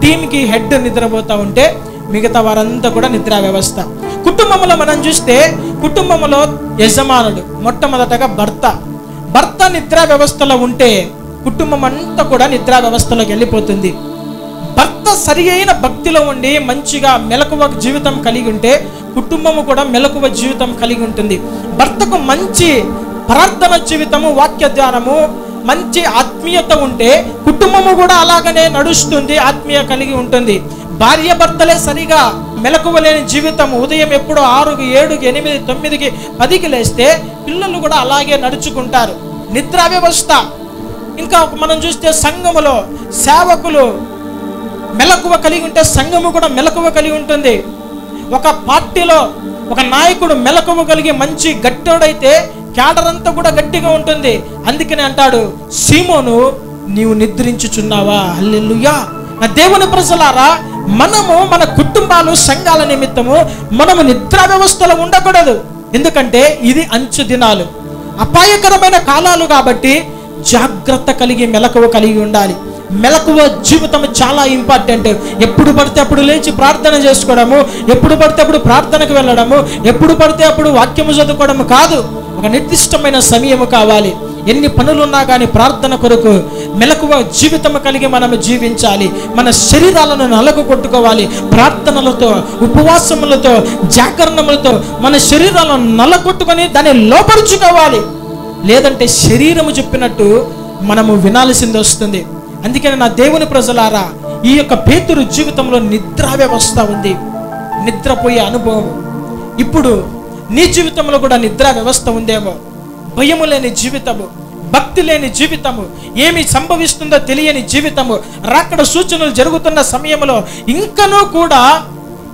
టీంకి హెడ్ నిద్రపోతూ ఉంటే మిగతా వారంతా కూడా నిద్రా వ్యవస్థ. కుటుంబంలో మనం చూస్తే, కుటుంబంలో యజమానుడు, మొట్టమొదటగా భర్త నిద్రా వ్యవస్థలో ఉంటే కుటుంబం అంతా కూడా నిద్రా వ్యవస్థలోకి వెళ్ళిపోతుంది. భర్త సరి అయిన భక్తిలో ఉండి మంచిగా మెలకువ జీవితం కలిగి ఉంటే కుటుంబము కూడా మెలకువ జీవితం కలిగి ఉంటుంది. భర్తకు మంచి ప్రార్థన జీవితము, వాక్య ధ్యానము, మంచి ఆత్మీయత ఉంటే కుటుంబము కూడా అలాగనే నడుస్తుంది, ఆత్మీయ కలిగి ఉంటుంది. భార్య భర్తలే సరిగా మెలకువ లేని జీవితము, ఉదయం ఎప్పుడో 6, 7, 8, 9, 10కి లేస్తే పిల్లలు కూడా అలాగే నడుచుకుంటారు. నిద్రా వ్యవస్థ. ఇంకా మనం చూస్తే సంఘములో సేవకులు మెలకువ కలిగి ఉంటే సంఘము కూడా మెలకువ కలిగి ఉంటుంది. ఒక పార్టీలో ఒక నాయకుడు మెలకువ కలిగి మంచి గట్టోడైతే క్యాడర్ అంతా కూడా గట్టిగా ఉంటుంది. అందుకనే అంటాడు, సీమోను నీవు నిద్రించుచున్నావా? హల్లెలూయా. నా దేవుని ప్రజలారా, మనము మన కుటుంబాలు, సంఘాల నిమిత్తము మనము నిద్రా వ్యవస్థలో ఉండకూడదు. ఎందుకంటే ఇది అంచు దినాలు, అపాయకరమైన కాలాలు. కాబట్టి జాగ్రత్త కలిగి మెలకువ కలిగి ఉండాలి. మెలకువ జీవితం చాలా ఇంపార్టెంట్. ఎప్పుడు పడితే అప్పుడు లేచి ప్రార్థన చేసుకోవడము, ఎప్పుడు పడితే అప్పుడు ప్రార్థనకు వెళ్ళడము, ఎప్పుడు పడితే అప్పుడు వాక్యము చదువుకోవడము కాదు. ఒక నిర్దిష్టమైన సమయము కావాలి. ఎన్ని పనులున్నా కానీ ప్రార్థన కొరకు మెలకువ జీవితం కలిగి మనము జీవించాలి. మన శరీరాలను నలకు కొట్టుకోవాలి. ప్రార్థనలతో, ఉపవాసములతో, జాగరణములతో మన శరీరాలను నలగొట్టుకొని దాన్ని లోపరుచుకోవాలి. లేదంటే శరీరము చెప్పినట్టు మనము వినాల్సింది వస్తుంది. అందుకని నా దేవుని ప్రజలారా, ఈ యొక్క పేతురు జీవితంలో నిద్రా వ్యవస్థ ఉంది, నిద్రపోయే అనుభవం. ఇప్పుడు నీ జీవితంలో కూడా నిద్రా వ్యవస్థ ఉందేమో. భయము లేని జీవితము, భక్తి లేని జీవితము, ఏమి సంభవిస్తుందో తెలియని జీవితము, రాకడ సూచనలు జరుగుతున్న సమయంలో ఇంకనూ కూడా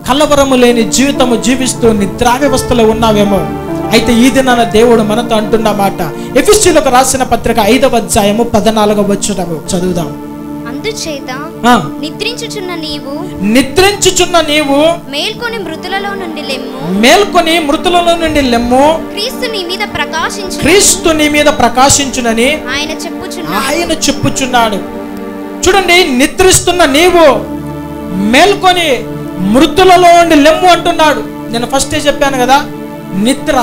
కలవరము లేని జీవితము జీవిస్తూ నిద్రా వ్యవస్థలో ఉన్నావేమో. అయితే ఈ దినాన దేవుడు మనతో అంటున్న మాట, ఎఫెసీయులకు రాసిన పత్రిక 5వ అధ్యాయము 14వ వచనము చదువుదాం. అందుచేత నిద్రించుచున్న నీవు మేల్కొని మృతులలో నుండి లెమ్ము, క్రీస్తు నీ మీద ప్రకాశించునని ఆయన చెప్పుచున్నాడు. చూడండి, నిద్రిస్తున్న నీవు మేల్కొని మృతులలో నుండి లెమ్ము అంటున్నాడు. నేను ఫస్టే చెప్పాను కదా, నిద్ర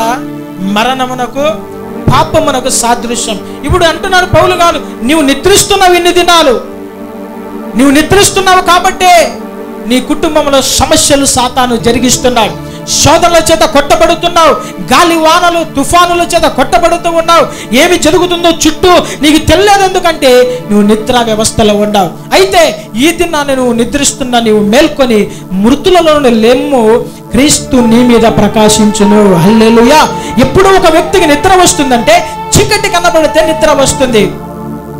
మరణమునకు, పాపమునకు సాదృశ్యం. ఇప్పుడు అంటున్నాడు పౌలు గారు, నీవు నిద్రిస్తున్నావు ఇన్ని దినాలు, నీవు నిద్రిస్తున్నావు కాబట్టే నీ కుటుంబంలో సమస్యలు సాతాను జరిగిస్తున్నాడు. శోధనల చేత కొట్టబడుతున్నావు, గాలి వానలు తుఫానుల చేత కొట్టబడుతూ ఉన్నావు. ఏమి జరుగుతుందో చుట్టూ నీకు తెలియదు, ఎందుకంటే నువ్వు నిద్రా వ్యవస్థలో ఉన్నావు. అయితే ఈ దినాన్ని నువ్వు నిద్రిస్తున్నా, నీవు మేల్కొని మృతులలో నుండి లెమ్ము, క్రీస్తు నీ మీద ప్రకాశించును. హల్లెలూయా. ఎప్పుడు ఒక వ్యక్తికి నిద్ర వస్తుందంటే చీకటి కనబడితే నిద్ర వస్తుంది.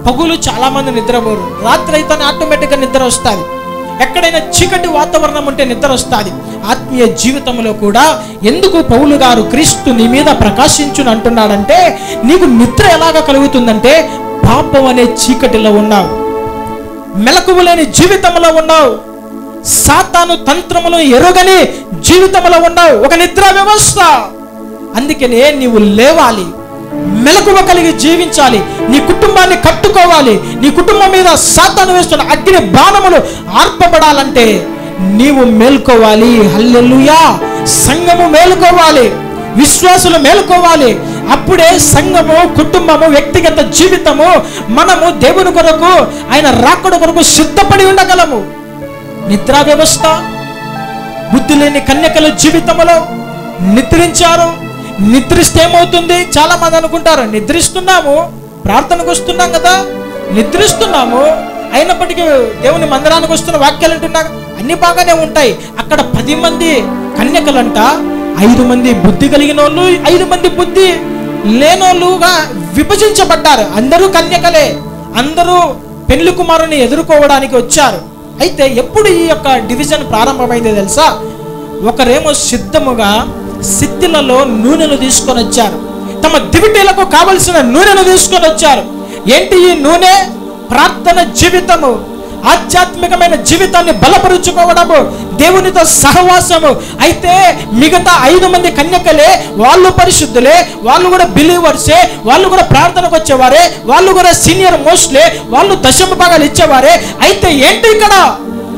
పగులు చాలా మంది నిద్రపోరు, రాత్రి అయితే ఆటోమేటిక్గా నిద్ర వస్తుంది. ఎక్కడైనా చీకటి వాతావరణం ఉంటే నిద్ర వస్తుంది. ఆత్మీయ జీవితంలో కూడా ఎందుకు పౌలు గారు క్రీస్తు నీ మీద ప్రకాశించును అంటున్నాడంటే, నీకు నిద్ర ఎలాగ కలుగుతుందంటే, పాపం అనే చీకటిలో ఉన్నావు, మెలకువ లేని జీవితంలో ఉన్నావు, సాతాను తంత్రములు ఎరుగని జీవితంలో ఉన్నావు, ఒక నిద్రా వ్యవస్థ. అందుకనే నీవు లేవాలి, మెలకువ కలిగి జీవించాలి, నీ కుటుంబాన్ని కట్టుకోవాలి. నీ కుటుంబం మీద సాతాను వేస్తున్న అగ్ని బాణములు ఆర్పబడాలంటే నీవు మేల్కోవాలి. హల్లెలూయా. సంఘము మేలుకోవాలి, విశ్వాసులు మేలుకోవాలి. అప్పుడే సంఘము, కుటుంబము, వ్యక్తిగత జీవితము మనము దేవుని కొరకు, ఆయన రాకడ కొరకు సిద్ధపడి ఉండగలము. నిద్రా వ్యవస్థ, బుద్ధి లేని కన్యకల జీవితంలో నిద్రించారు. నిద్రిస్తే ఏమవుతుంది? చాలా మంది అనుకుంటారు నిద్రిస్తున్నాము, ప్రార్థనకు వస్తున్నాం కదా, నిద్రిస్తున్నాము, అయినప్పటికీ దేవుని మందిరానికి వస్తున్న వాక్యాలు అంటున్నాం, అన్ని బాగానే ఉంటాయి. అక్కడ 10 మంది కన్యకలంట, 5 మంది బుద్ధి కలిగిన వాళ్ళు, 5 మంది బుద్ధి లేనోళ్ళుగా విభజించబడ్డారు. అందరూ కన్యకలే, అందరూ పెళ్లి కుమారుని ఎదుర్కోవడానికి వచ్చారు. అయితే ఎప్పుడు ఈ యొక్క డివిజన్ ప్రారంభమైందో తెలుసా? ఒకరేమో సిద్ధముగా సిద్ధిలలో నూనెను తీసుకొని వచ్చారు, తమ దివిటీలకు కావలసిన నూనెను తీసుకొని వచ్చారు. ఏంటి ఈ నూనె? ప్రార్థన జీవితము, ఆధ్యాత్మికమైన జీవితాన్ని బలపరుచుకోవడము, దేవునితో సహవాసము. అయితే మిగతా 5 మంది కన్యకలే, వాళ్ళు పరిశుద్ధులే, వాళ్ళు కూడా బిలీవర్సే, వాళ్ళు కూడా ప్రార్థనకు వచ్చేవారే, వాళ్ళు కూడా సీనియర్ మోస్ట్లే, వాళ్ళు దశమ భాగాలు ఇచ్చేవారే. అయితే ఏంటి ఇక్కడ?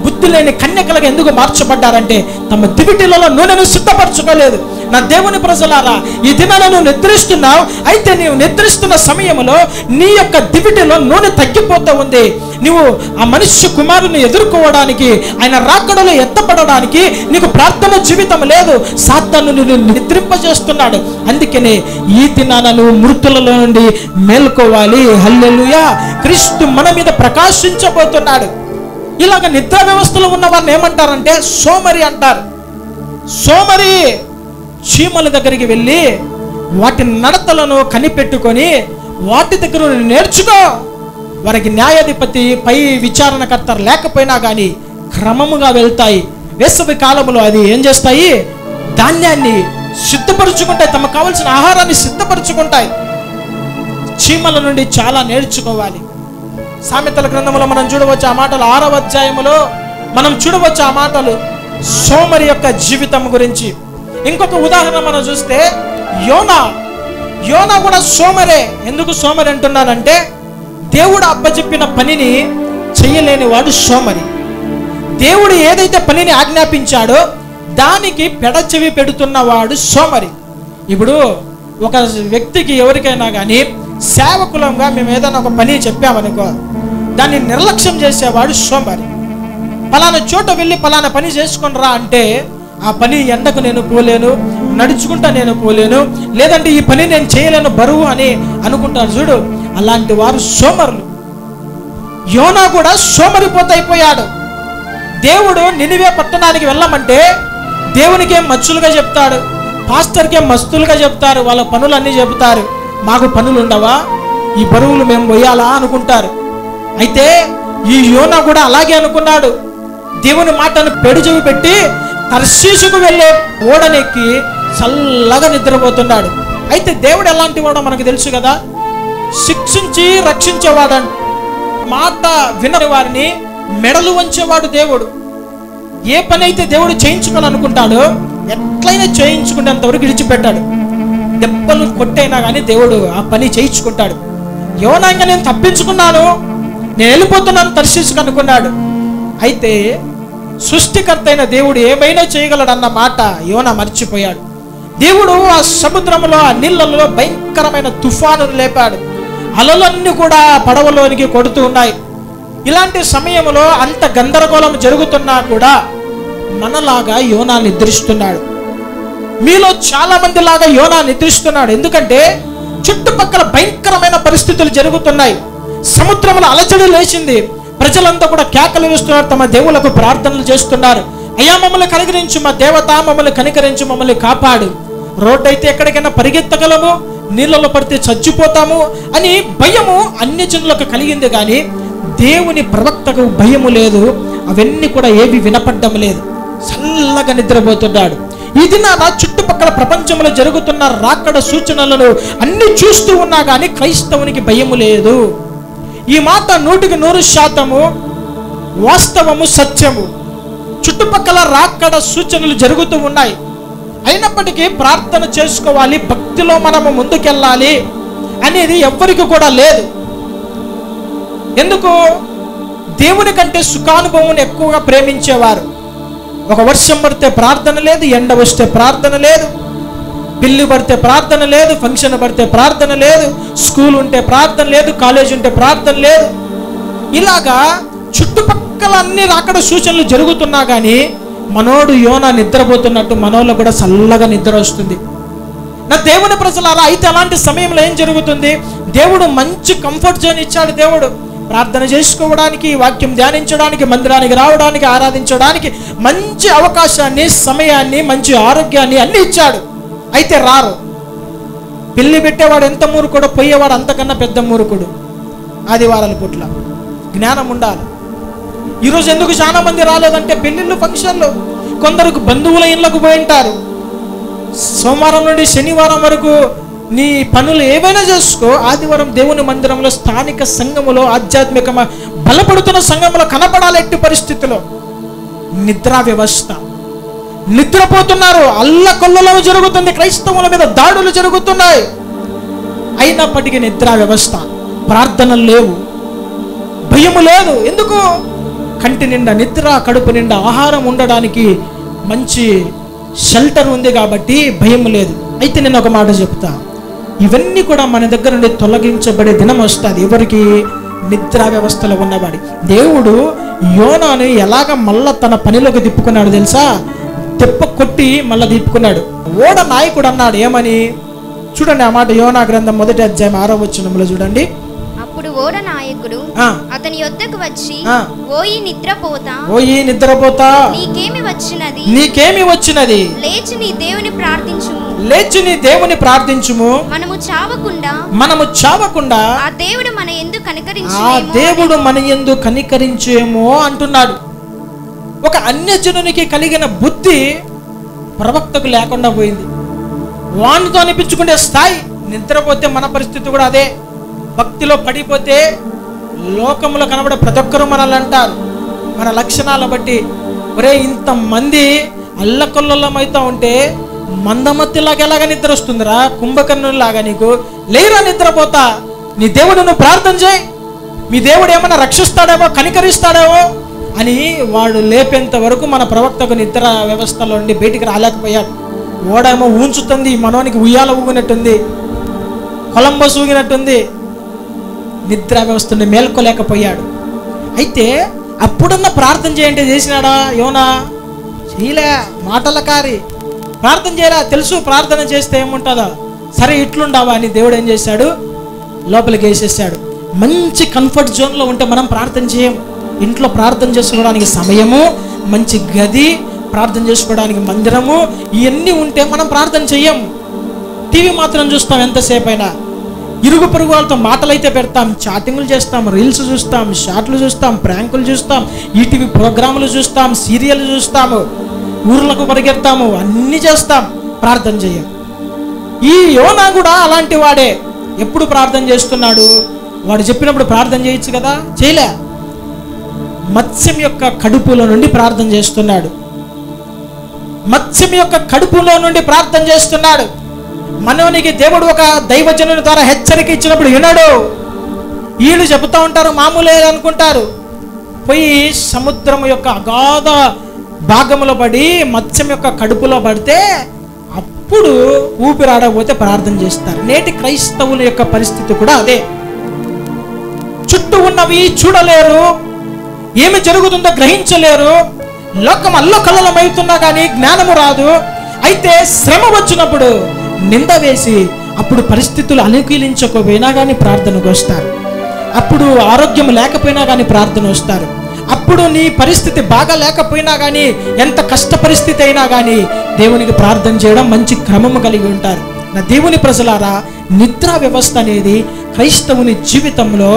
బుద్ధి లేని కన్యకలకు ఎందుకు మార్చబడ్డారంటే తమ దివిటీలలో నూనెను సిద్ధపరచుకోలేదు. నా దేవుని ప్రజలారా, ఈ దినాన నువ్వు నిద్రిస్తున్నావు. అయితే నీవు నిద్రిస్తున్న సమయంలో నీ యొక్క దివిటీలో నూనె తగ్గిపోతూ ఉంది. నువ్వు ఆ మనుష్య కుమారుని ఎదుర్కోవడానికి, ఆయన రాకడలో ఎత్తపడడానికి నీకు ప్రార్థన జీవితం లేదు. సాతాను నిన్ను నిద్రింపజేస్తున్నాడు. అందుకనే ఈ దినాన నువ్వు మృతులలో నుండి మేల్కోవాలి. హల్లెలూయా! క్రీస్తు మన మీద ప్రకాశించబోతున్నాడు. ఇలాగ నిద్ర వ్యవస్థలో ఉన్న వారిని ఏమంటారంటే సోమరి అంటారు. సోమరి చీమల దగ్గరికి వెళ్ళి వాటి నడతలను కనిపెట్టుకొని వాటి దగ్గర నేర్చుకో. వారికి న్యాయాధిపతి, పై విచారణకర్త లేకపోయినా కానీ క్రమముగా వెళ్తాయి. వేసవి కాలంలో అది ఏం చేస్తాయి? ధాన్యాన్ని సిద్ధపరుచుకుంటాయి, తమకు కావలసిన ఆహారాన్ని సిద్ధపరుచుకుంటాయి. చీమల నుండి చాలా నేర్చుకోవాలి. సామెతల గ్రంథంలో మనం చూడవచ్చు ఆ మాటలు, 6వ అధ్యాయములో మనం చూడవచ్చు ఆ మాటలు సోమరి యొక్క జీవితం గురించి. ఇంకొక ఉదాహరణ మనం చూస్తే యోనా కూడా సోమరే. ఎందుకు సోమరి అంటున్నానంటే దేవుడు అప్పచెప్పిన పనిని చెయ్యలేని వాడు సోమరి. దేవుడు ఏదైతే పనిని ఆజ్ఞాపించాడో దానికి పెడచెవి పెడుతున్నవాడు సోమరి. ఇప్పుడు ఒక వ్యక్తికి ఎవరికైనా కానీ సేవకులంగా మేము ఏదైనా ఒక పని చెప్పామనుకో, దాన్ని నిర్లక్ష్యం చేసేవాడు సోమరి. పలానా చోట వెళ్ళి పలానా పని చేసుకొని రా అంటే ఆ పని ఎండకు నేను పోలేను, నడుచుకుంటా నేను పోలేను, లేదంటే ఈ పని నేను చేయలేను, బరువు అని అనుకుంటారు చూడు, అలాంటి వారు సోమరులు. యోనా కూడా సోమరిపోతైపోయాడు. దేవుడు నినివే పట్టణానికి వెళ్ళమంటే దేవునికేం మచ్చులుగా చెప్తాడు, పాస్టర్కేం మస్తులుగా చెప్తారు, వాళ్ళ పనులన్నీ చెబుతారు. మాకు పనులు ఉండవా, ఈ బరువులు మేము మొయ్యాలా అనుకుంటారు. అయితే ఈ యోనా కూడా అలాగే అనుకున్నాడు. దేవుని మాటను పెడుచెవి పెట్టి తర్షీషుకు వెళ్ళే ఓడనెక్కి చల్లగా నిద్రపోతున్నాడు. అయితే దేవుడు ఎలాంటి వాడో మనకు తెలుసు కదా, శిక్షించి రక్షించేవాడు. మాట వినని వారిని మెడలు వంచేవాడు దేవుడు. ఏ పని అయితే దేవుడు చేయించుకోవాలనుకుంటాడో ఎట్లయినా చేయించుకునేంత వరకు విడిచిపెట్టాడు. దెబ్బలు కొట్టైనా కానీ దేవుడు ఆ పని చేయించుకుంటాడు. యోనా ఇంకా నేను తప్పించుకున్నాను, నేను వెళ్ళిపోతున్నాను తర్షీషుకు అనుకున్నాడు. అయితే సృష్టికర్త అయిన దేవుడు ఏమైనా చేయగలడన్న మాట యోనా మర్చిపోయాడు. దేవుడు ఆ సముద్రంలో, ఆ నీళ్ళలో భయంకరమైన తుఫానును లేపాడు. అలలన్నీ కూడా పడవలోనికి కొడుతూ ఉన్నాయి. ఇలాంటి సమయంలో అంత గందరగోళం జరుగుతున్నా కూడా మనలాగా యోనా నిద్రిస్తున్నాడు. మీలో చాలా మంది లాగా యోనా నిద్రిస్తున్నాడు. ఎందుకంటే చుట్టుపక్కల భయంకరమైన పరిస్థితులు జరుగుతున్నాయి. సముద్రంలో అలజడి లేచింది. ప్రజలంతా కూడా కేకలు వేస్తున్నారు, తమ దేవులకు ప్రార్థనలు చేస్తున్నారు. అయ్యా మమ్మల్ని కనికరించు, మా దేవత మమ్మల్ని కనికరించు, మమ్మల్ని కాపాడు. రోడ్డు అయితే ఎక్కడికైనా పరిగెత్తగలము, నీళ్ళలో పడితే చచ్చిపోతాము అని భయము అన్ని జనులకు కలిగింది. కానీ దేవుని ప్రవక్తకు భయము లేదు. అవన్నీ కూడా ఏవి వినపడ్డం లేదు. చల్లగా నిద్రపోతున్నాడు. ఇది నా చుట్టుపక్కల ప్రపంచంలో జరుగుతున్న రాకడ సూచనలను అన్ని చూస్తూ ఉన్నా కానీ క్రైస్తవునికి భయము లేదు. ఈ మాట 100% వాస్తవము, సత్యము. చుట్టుపక్కల రాకడ సూచనలు జరుగుతూ ఉన్నాయి. అయినప్పటికీ ప్రార్థన చేసుకోవాలి, భక్తిలో మనము ముందుకెళ్ళాలి అనేది ఎవ్వరికి కూడా లేదు. ఎందుకు? దేవుని కంటే సుఖానుభవం ఎక్కువగా ప్రేమించేవారు. ఒక వర్షం పడితే ప్రార్థన లేదు, ఎండ వస్తే ప్రార్థన లేదు, పిల్లి పడితే ప్రార్థన లేదు, ఫంక్షన్ పడితే ప్రార్థన లేదు, స్కూల్ ఉంటే ప్రార్థన లేదు, కాలేజ్ ఉంటే ప్రార్థన లేదు. ఇలాగా చుట్టుపక్కల అన్ని రాకడ సూచనలు జరుగుతున్నా కానీ మనోడు యోనా నిద్రపోతున్నట్టు మనోళ్ళు కూడా చల్లగా నిద్ర వస్తుంది. నా దేవుని ప్రజలారా, అయితే అలాంటి సమయంలో ఏం జరుగుతుంది? దేవుడు మంచి కంఫర్ట్ జోన్ ఇచ్చాడు. దేవుడు ప్రార్థన చేసుకోవడానికి, వాక్యం ధ్యానించడానికి, మందిరానికి రావడానికి, ఆరాధించడానికి మంచి అవకాశాన్ని, సమయాన్ని, మంచి ఆరోగ్యాన్ని అన్ని ఇచ్చాడు. అయితే రారు. పెళ్లి పెట్టేవాడు ఎంత మూర్ఖుడో పోయేవాడు అంతకన్నా పెద్ద మూర్ఖుడు. ఆదివారాల పుట్ల జ్ఞానం ఉండాలి. ఈరోజు ఎందుకు చాలా మంది రాలేదంటే పెళ్లిళ్ళు, ఫంక్షన్లు, కొందరికి బంధువుల ఇళ్ళకు పోయి ఉంటారు. సోమవారం నుండి శనివారం వరకు నీ పనులు ఏవైనా చేసుకో, ఆదివారం దేవుని మందిరంలో, స్థానిక సంఘములో, ఆధ్యాత్మిక బలపడుతున్న సంఘంలో కనపడాలి. ఎట్టి పరిస్థితిలో నిద్రా వ్యవస్థ, నిద్రపోతున్నారు, అల్లకొల్లలో జరుగుతుంది, క్రైస్తవుల మీద దాడులు జరుగుతున్నాయి. అయినప్పటికీ నిద్రా వ్యవస్థ, ప్రార్థనలు లేవు, భయము లేదు. ఎందుకు? కంటి నిండా నిద్ర, కడుపు నిండా ఆహారం ఉండడానికి మంచి షెల్టర్ ఉంది కాబట్టి భయం లేదు. అయితే నేను ఒక మాట చెప్తా, ఇవన్నీ కూడా మన దగ్గర నుండి తొలగించబడే దినం వస్తుంది. ఎవరికి? నిద్రా వ్యవస్థలో ఉన్నవాడి. దేవుడు యోనాను ఎలాగ మళ్ళా తన పనిలోకి తిప్పుకున్నాడు తెలుసా? తెప్ప కొట్టి మళ్ళీ తిప్పుకున్నాడు. ఓడ నాయకుడు అన్నాడు ఏమని? చూడండి ఆ మాట, యోనా గ్రంథం 1వ అధ్యాయం 6వ వచనంలో చూడండి. అప్పుడు ఓడ నాయకుడు అతని యొద్దకు వచ్చి, ఓయి నిద్రపోతా, ఓయి నిద్రపోతా, నీకేమి వచ్చినది? నీకేమి వచ్చినది? లేచి నీ దేవుని ప్రార్థించుము, లేచి నీ దేవుని ప్రార్థించుము, మనము చావకుండా ఆ దేవుడు మన యందు ఆ దేవుడు మన యందు కనికరించేమో అంటున్నాడు. ఒక అన్యజనునికి కలిగిన బుద్ధి ప్రవక్తకు లేకుండా పోయింది. వానితో అనిపించుకునే స్థాయి. నిద్రపోతే మన పరిస్థితి కూడా అదే. భక్తిలో పడిపోతే లోకంలో కనబడే ప్రతి ఒక్కరూ మనల్ని అంటారు, మన లక్షణాల బట్టి, ఒరే ఇంతమంది అల్లకొల్లమైతా ఉంటే మందమత్తిలాగా ఎలాగా నిద్ర వస్తుందిరా, కుంభకర్ణులాగా నీకు లేరా నిద్రపోతా, నీ దేవుడు నువ్వు ప్రార్థన చేయి, మీ దేవుడు ఏమన్నా రక్షిస్తాడేమో, కనికరిస్తాడేమో అని వాడు లేపేంత వరకు మన ప్రవక్తకు నిద్ర వ్యవస్థలో నుండి బయటికి రాలేకపోయాడు. ఓడేమో ఊంచుతుంది, మనోనికి ఉయ్యాల ఊగినట్టుంది, కొలంబస్ ఊగినట్టుంది, నిద్ర వ్యవస్థని మేల్కోలేకపోయాడు. అయితే అప్పుడన్నా ప్రార్థన చేయంటే చేసినాడా యోనా? చేయలే. మాటల కారి ప్రార్థన చేయలే. తెలుసు ప్రార్థన చేస్తే ఏముంటుందో. సరే ఇట్లుండావా అని దేవుడు ఏం చేశాడు? లోపలికి వేసేసాడు. మంచి కంఫర్ట్ జోన్లో ఉంటే మనం ప్రార్థన చేయం. ఇంట్లో ప్రార్థన చేసుకోవడానికి సమయము, మంచి గది, ప్రార్థన చేసుకోవడానికి మందిరము, ఇవన్నీ ఉంటే మనం ప్రార్థన చెయ్యం. టీవీ మాత్రం చూస్తాం ఎంతసేపు అయినా. ఇరుగు పొరుగు వాళ్ళతో మాటలైతే పెడతాం, చాటింగ్లు చేస్తాం, రీల్స్ చూస్తాం, షార్ట్లు చూస్తాం, ప్రాంకులు చూస్తాం, ఈటీవీ ప్రోగ్రాములు చూస్తాం, సీరియల్ చూస్తాము, ఊర్లకు పరిగెడతాము, అన్నీ చేస్తాం, ప్రార్థన చేయం. ఈ యోనా కూడా అలాంటి వాడే. ఎప్పుడు ప్రార్థన చేస్తున్నాడు? వాడు చెప్పినప్పుడు ప్రార్థన చేయొచ్చు కదా, చేయలే. మత్స్యం యొక్క కడుపులో నుండి ప్రార్థన చేస్తున్నాడు. మత్స్యం యొక్క కడుపులో నుండి ప్రార్థన చేస్తున్నాడు. మనోనికి దేవుడు ఒక దైవజనుని ద్వారా హెచ్చరిక ఇచ్చినప్పుడు వినడు. వీళ్ళు చెబుతూ ఉంటారు, మామూలే అనుకుంటారు. పోయి సముద్రం యొక్క అగాధ భాగంలో పడి మత్స్యం యొక్క కడుపులో పడితే అప్పుడు ఊపిరాడకపోతే ప్రార్థన చేస్తారు. నేటి క్రైస్తవుల యొక్క పరిస్థితి కూడా అదే. చుట్టూ ఉన్నవి చూడలేరు, ఏమి జరుగుతుందో గ్రహించలేరు, లోకం అల్లకల్లమవుతున్నా కానీ జ్ఞానము రాదు. అయితే శ్రమ వచ్చినప్పుడు నింద వేసి అప్పుడు పరిస్థితులు అనుకూలించకపోయినా కానీ ప్రార్థనకు వస్తారు. అప్పుడు ఆరోగ్యం లేకపోయినా కానీ ప్రార్థన వస్తారు. అప్పుడు నీ పరిస్థితి బాగా లేకపోయినా కానీ, ఎంత కష్ట పరిస్థితి అయినా కానీ దేవునికి ప్రార్థన చేయడం మంచి క్రమము కలిగి ఉంటారు. నా దేవుని ప్రజలారా, నిద్రా వ్యవస్థ అనేది క్రైస్తవుని జీవితంలో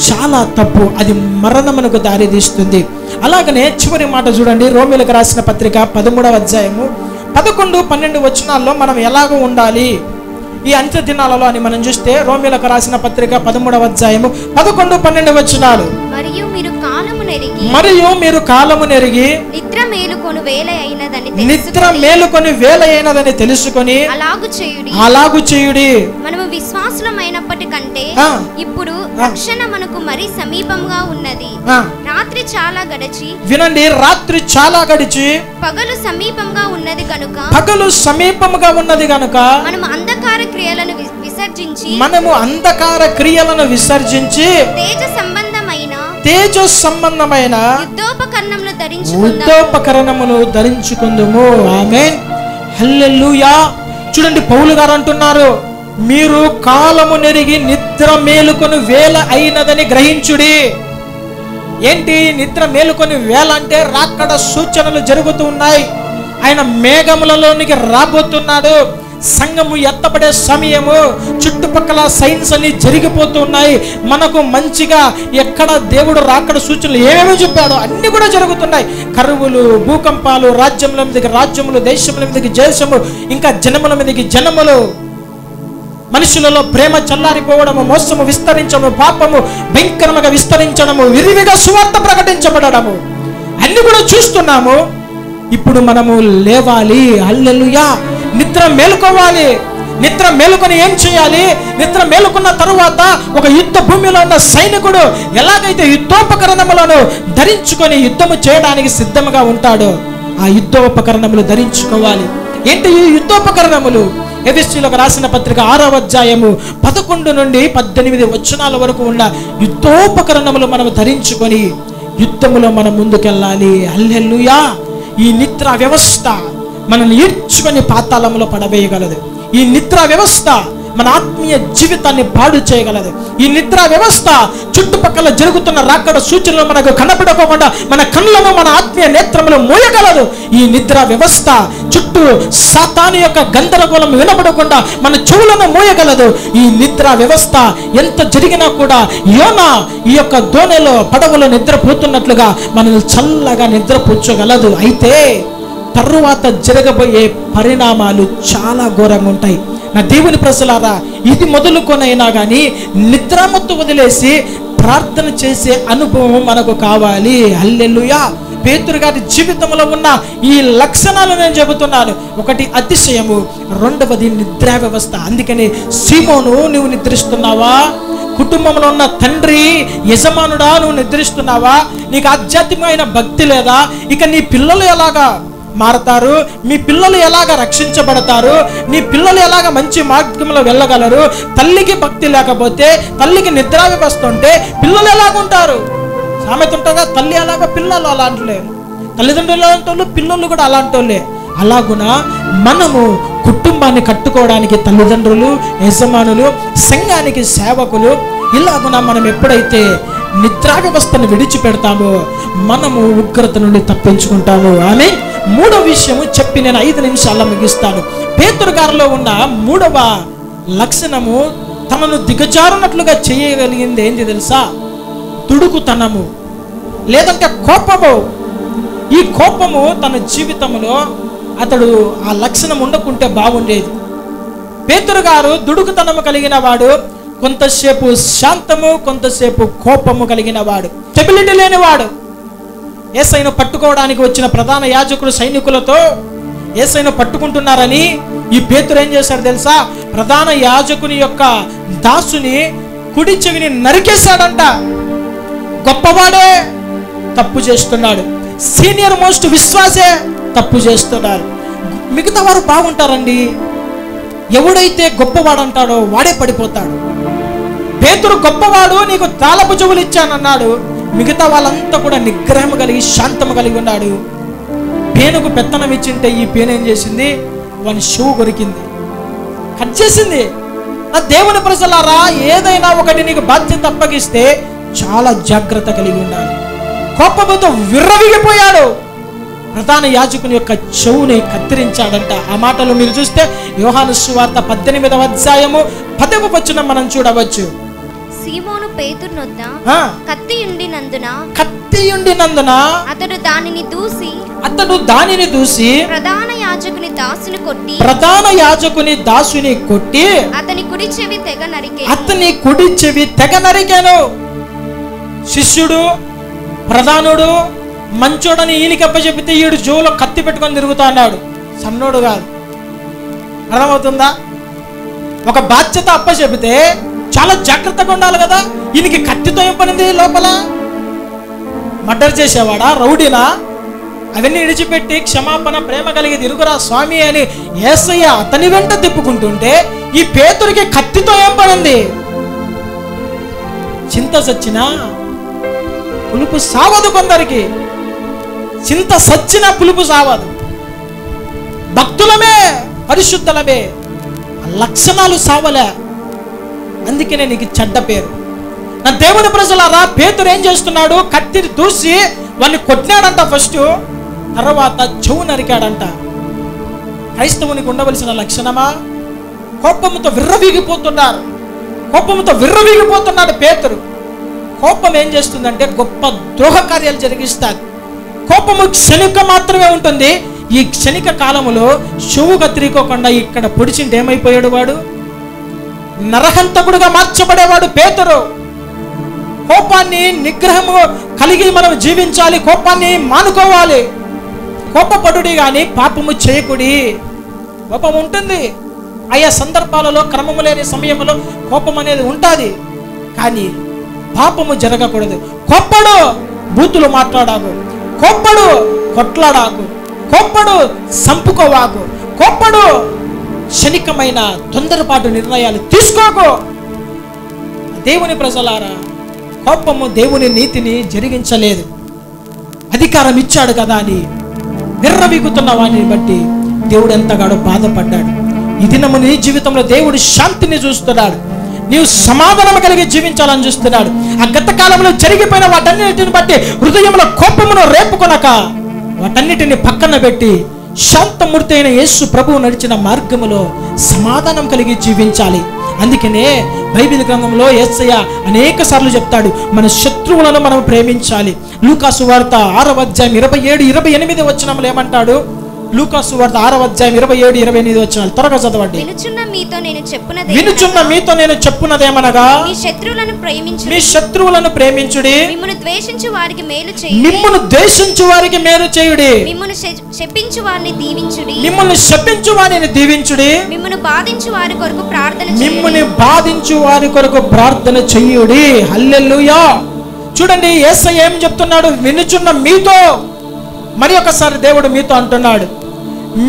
చాలా తప్పు. అది మరణమునకు దారితీస్తుంది. అలాగనే చివరి మాట చూడండి, రోమీయులకు రాసిన పత్రిక 13వ అధ్యాయము 11, 12 వచనాల్లో మనం ఎలాగో ఉండాలి ఈ అంత్య దినాలలో అని మనం చూస్తే, రోమీయులకు రాసిన పత్రిక 13వ అధ్యాయము 11, 12 వచనాలు. మరియు మీరు కాలమున మీరు కాలము నెరిగి నిద్ర మేలుకొని వేల అయినదని తెలుసుకొని అలాగు చేయుడి. మనము విశ్వాసులమైనప్పటికంటే ఇప్పుడు రక్షణ మనకు మరి సమీపంగా ఉన్నది. రాత్రి చాలా గడిచి వినండి, రాత్రి చాలా గడిచి పగలు సమీపంగా ఉన్నది గనుక మనము అంధకార క్రియలను విసర్జించి తేజ సంబంధమైన యుద్ధోపకరణములు ధరించుకుందుము. ఆమేన్, హల్లెలూయా. చూడండి, పౌలు గారు అంటున్నారు, మీరు కాలము నెరిగి నిద్ర మేలుకొని వేళ అయినదని గ్రహించుడి. ఏంటి నిద్ర మేలుకొని వేళ అంటే? రాకడ సూచనలు జరుగుతూ ఉన్నాయి. ఆయన మేఘములలోనికి రాబోతున్నాడు. సంఘము ఎత్తబడే సమయము, చుట్టుపక్కల సైన్స్ అన్ని జరిగిపోతూ ఉన్నాయి. మనకు మంచిగా ఎక్కడ దేవుడు రాకడ సూచనలు ఏమేమి చెప్పాడో అన్ని కూడా జరుగుతున్నాయి. కరువులు, భూకంపాలు, రాజ్యముల మీదకి రాజ్యములు, దేశముల మీదకి దేశము, ఇంకా జనముల మీదకి జనములు, మనుషులలో ప్రేమ చల్లారిపోవడము, మోసము విస్తరించడము, పాపము భయంకరంగా విస్తరించడము, విరివిగా సువార్త ప్రకటించబడము అన్ని కూడా చూస్తున్నాము. ఇప్పుడు మనము లేవాలి. హల్లెలూయా. నిద్ర మేలుకోవాలి. నిద్ర మేలుకొని ఏం చేయాలి? నిద్ర మేలుకున్న తరువాత ఒక యుద్ధ భూమిలో ఉన్న సైనికుడు ఎలాగైతే యుద్ధోపకరణములను ధరించుకొని యుద్ధము చేయడానికి సిద్ధంగా ఉంటాడో ఆ యుద్ధోపకరణములు ధరించుకోవాలి. ఏంటి ఈ యుద్ధోపకరణములు? ఎఫెసీయులకు రాసిన పత్రిక 6వ అధ్యాయము 11 నుండి 18 వచనాల వరకు ఉన్న యుద్ధోపకరణములు మనం ధరించుకొని యుద్ధములో మనం ముందుకెళ్ళాలి. హల్లెలూయా. ఈ నిద్ర వ్యవస్థ మనల్ని ఈడ్చుకొని పాతాళంలో పడవేయగలదు. ఈ నిద్ర వ్యవస్థ మన ఆత్మీయ జీవితాన్ని పాడు చేయగలదు. ఈ నిద్ర వ్యవస్థ చుట్టుపక్కల జరుగుతున్న రాకడ సూచనలు మనకు కనపడకుండా మన కళ్ళను, మన ఆత్మీయ నేత్రములు మోయగలదు. ఈ నిద్ర వ్యవస్థ చుట్టూ సాతాను యొక్క గందరగోళం వినపడకుండా మన చెవులను మోయగలదు. ఈ నిద్ర వ్యవస్థ ఎంత జరిగినా కూడా యోనా ఈ యొక్క దోణిలో పడవలో నిద్రపోతున్నట్లుగా మనల్ని చల్లగా నిద్రపుచ్చగలదు. అయితే తరువాత జరగబోయే పరిణామాలు చాలా ఘోరంగా ఉంటాయి. నా దేవుని ప్రజలారా, ఇది మొదలుకొనైనా కానీ నిద్రమత్తు వదిలేసి ప్రార్థన చేసే అనుభవం మనకు కావాలి. హల్లెలూయా. పేతురు గారి జీవితంలో ఉన్న ఈ లక్షణాలు నేను చెబుతున్నాను. ఒకటి అతిశయము, రెండవది నిద్రా వ్యవస్థ. అందుకని సీమోను, నువ్వు నిద్రిస్తున్నావా? కుటుంబంలో ఉన్న తండ్రి, యజమానుడా, నువ్వు నిద్రిస్తున్నావా? నీకు ఆధ్యాత్మికమైన భక్తి లేదా? ఇక నీ పిల్లలు ఎలాగా మారతారు? మీ పిల్లలు ఎలాగ రక్షించబడతారు? నీ పిల్లలు ఎలాగ మంచి మార్గంలో వెళ్ళగలరు? తల్లికి భక్తి లేకపోతే, తల్లికి నిద్రా వ్యవస్థ ఉంటే పిల్లలు ఎలాగుంటారు? సామెత ఉంటుందా, తల్లి అలాగా పిల్లలు అలాంటిలే, తల్లిదండ్రులు అలాంటి వాళ్ళు, పిల్లలు కూడా అలాంటి వాళ్ళే. అలాగున మనము కుటుంబాన్ని కట్టుకోవడానికి తల్లిదండ్రులు, యజమానులు, సంఘానికి సేవకులు, ఇలాగున మనం ఎప్పుడైతే నిద్రా వ్యవస్థను విడిచిపెడతామో మనము ఉగ్రత నుండి తప్పించుకుంటాము. ఆమె మూడవ విషయము చెప్పి నేను 5 నిమిషాల్లో ముగిస్తాను. పేతురు గారిలో ఉన్న మూడవ లక్షణము, తనను దిగజారునట్లుగా చేయగలిగింది ఏంటి తెలుసా? దుడుకుతనము, లేదంటే కోపము. ఈ కోపము తన జీవితంలో అతడు ఆ లక్షణం ఉండకుంటే బాగుండేది. పేతురు గారు దుడుకుతనము కలిగిన వాడు, కొంతసేపు శాంతము, కొంతసేపు కోపము కలిగిన వాడు, స్టెబిలిటీ లేనివాడు. యేసయ్యను పట్టుకోవడానికి వచ్చిన ప్రధాన యాజకుడు సైనికులతో యేసయ్యను పట్టుకుంటున్నారని ఈ పేతురు ఏం చేశాడు తెలుసా? ప్రధాన యాజకుని యొక్క దాసుని కుడి చెవిని నరికేశాడంట. గొప్పవాడే తప్పు చేస్తున్నాడు, సీనియర్ మోస్ట్ విశ్వాసే తప్పు చేస్తున్నారు. మిగతా వారు బాగుంటారండి. ఎవడైతే గొప్పవాడు అంటాడో వాడే పడిపోతాడు. పేతురు గొప్పవాడు, నీకు తాళపు చెవులు ఇచ్చానన్నాడు. మిగతా వాళ్ళంతా కూడా నిగ్రహం కలిగి శాంతము కలిగి ఉన్నాడు. పేనుకు పెత్తనం ఇచ్చింటే ఈ పేను ఏం చేసింది? వాని షూ కొరికింది, కట్ చేసింది. నా దేవుని ప్రజలారా, ఏదైనా ఒకటి నీకు బాధ్యత అప్పగిస్తే చాలా జాగ్రత్త కలిగి ఉండాలి. కోపంతో విర్రవిగిపోయాడు. ప్రధాన యాజకుని యొక్క చెవుని కత్తిరించాడంట. ఆ మాటలు మీరు చూస్తే యోహాను సువార్త 18వ అధ్యాయము 10వ వచనం మనం చూడవచ్చు. సీమోను పేతురు నొద్ద కత్తి ఉండినందున అతడు దానిని దూసి ప్రధాన యాజకుని దాసుని కొట్టి అతని కుడి చెవి తెగ నరికాను. శిష్యుడు ప్రధానుడు మంచోడని ఈయనకి అప్పచెప్పితే ఈడు జోలో కత్తి పెట్టుకొని తిరుగుతా అన్నాడు. సన్నోడు కాదు. అర్థమవుతుందా? ఒక బాధ్యత అప్పచెప్పితే చాలా జాగ్రత్తగా ఉండాలి కదా. ఈయనకి కత్తితో ఏం పనింది? లోపల మర్డర్ చేసేవాడా, రౌడీనా? అవన్నీ విడిచిపెట్టి క్షమాపణ, ప్రేమ కలిగి తిరుగురా స్వామి అని యేసయ్య అతని వెంట తిప్పుకుంటుంటే ఈ పేతురికి కత్తితో ఏం పనింది? చింత సచ్చినా పులుపు సావదు. కొందరికి చింత సచ్చిన పులుపు సావదు. భక్తులమే, పరిశుద్ధులమే, లక్షణాలు సావలే. అందుకనే నీకు చెడ్డ పేరు. నా దేవుని ప్రజలారా, పేతురు ఏం చేస్తున్నాడు? కత్తిని దూసి వాడిని కొట్టినాడంట ఫస్ట్, తర్వాత చెవు నరికాడంట. క్రైస్తవునికి ఉండవలసిన లక్షణమా? కోపంతో విర్రవీగిపోతున్నారు. కోపంతో విర్రవీగిపోతున్నాడు పేతురు. కోపం ఏం చేస్తుందంటే గొప్ప ద్రోహ కార్యాలు జరిగిస్తుంది. కోపము క్షణిక మాత్రమే ఉంటుంది. ఈ క్షణిక కాలములో చెవు కత్తిరికోకుండా ఇక్కడ పొడిచింటే ఏమైపోయాడు? వాడు నరహంతకుడుగా మార్చబడేవాడు పేతురు. కోపాన్ని నిగ్రహము కలిగి మనం జీవించాలి. కోపాన్ని మానుకోవాలి. కోపపడుడి కానీ పాపము చేయకుడి. కోపం ఉంటుంది. ఆయా సందర్భాలలో క్రమము లేని సమయంలో కోపం అనేది ఉంటుంది. కానీ పాపము జరగకూడదు. కోప్పడు, బూతులు మాట్లాడాకు. కోప్పడు, కొట్లాడాకు. కోప్పడు, సంపుకోవాకు. కోప్పడు, క్షణికమైన తొందరపాటు నిర్ణయాలు తీసుకోకు. దేవుని ప్రజలారా, కోపము దేవుని నీతిని జరిగించలేదు. అధికారం ఇచ్చాడు కదా అని విర్రవీగుతున్న వాడిని బట్టి దేవుడు ఎంతగాడో బాధపడ్డాడు. ఈ దినము నీ జీవితంలో దేవుడు శాంతిని చూస్తున్నాడు. నీవు సమాధానం కలిగి జీవించాలని చూస్తున్నాడు. ఆ గత కాలంలో జరిగిపోయిన వాటన్నిటిని బట్టి హృదయంలో కోపమును రేపుకొనక వాటన్నిటిని పక్కన పెట్టి శాంతమూర్తి అయిన యేసు ప్రభువు నడిచిన మార్గములో సమాధానం కలిగి జీవించాలి. అందుకనే బైబిల్ గ్రంథంలో యేసయ్య అనేక సార్లు చెప్తాడు, మన శత్రువులను మనం ప్రేమించాలి. లూకాసు వార్త 6వ అధ్యాయం 27-28 వచనములు ఏమంటాడు? లూకాసు వార్త 6వ అధ్యాయం 27-28 వచనాలు త్వరగా చదవండి. వినుచున్న మీతో నేను చెప్పున్నదేమనగా, మీ శత్రువులను ప్రేమించుడి, మిమ్మును ద్వేషించు వారికి మేలు చేయుడి, మిమ్మును శపించు వారిని దీవించుడి, మిమ్మును బాధించు వారి కొరకు ప్రార్థన చేయుడి. హల్లెలూయా. చూడండి, యేసయ్య ఏం చెప్తున్నాడు? వినుచున్న మీతో. మరి ఒకసారి దేవుడు మీతో అంటున్నాడు,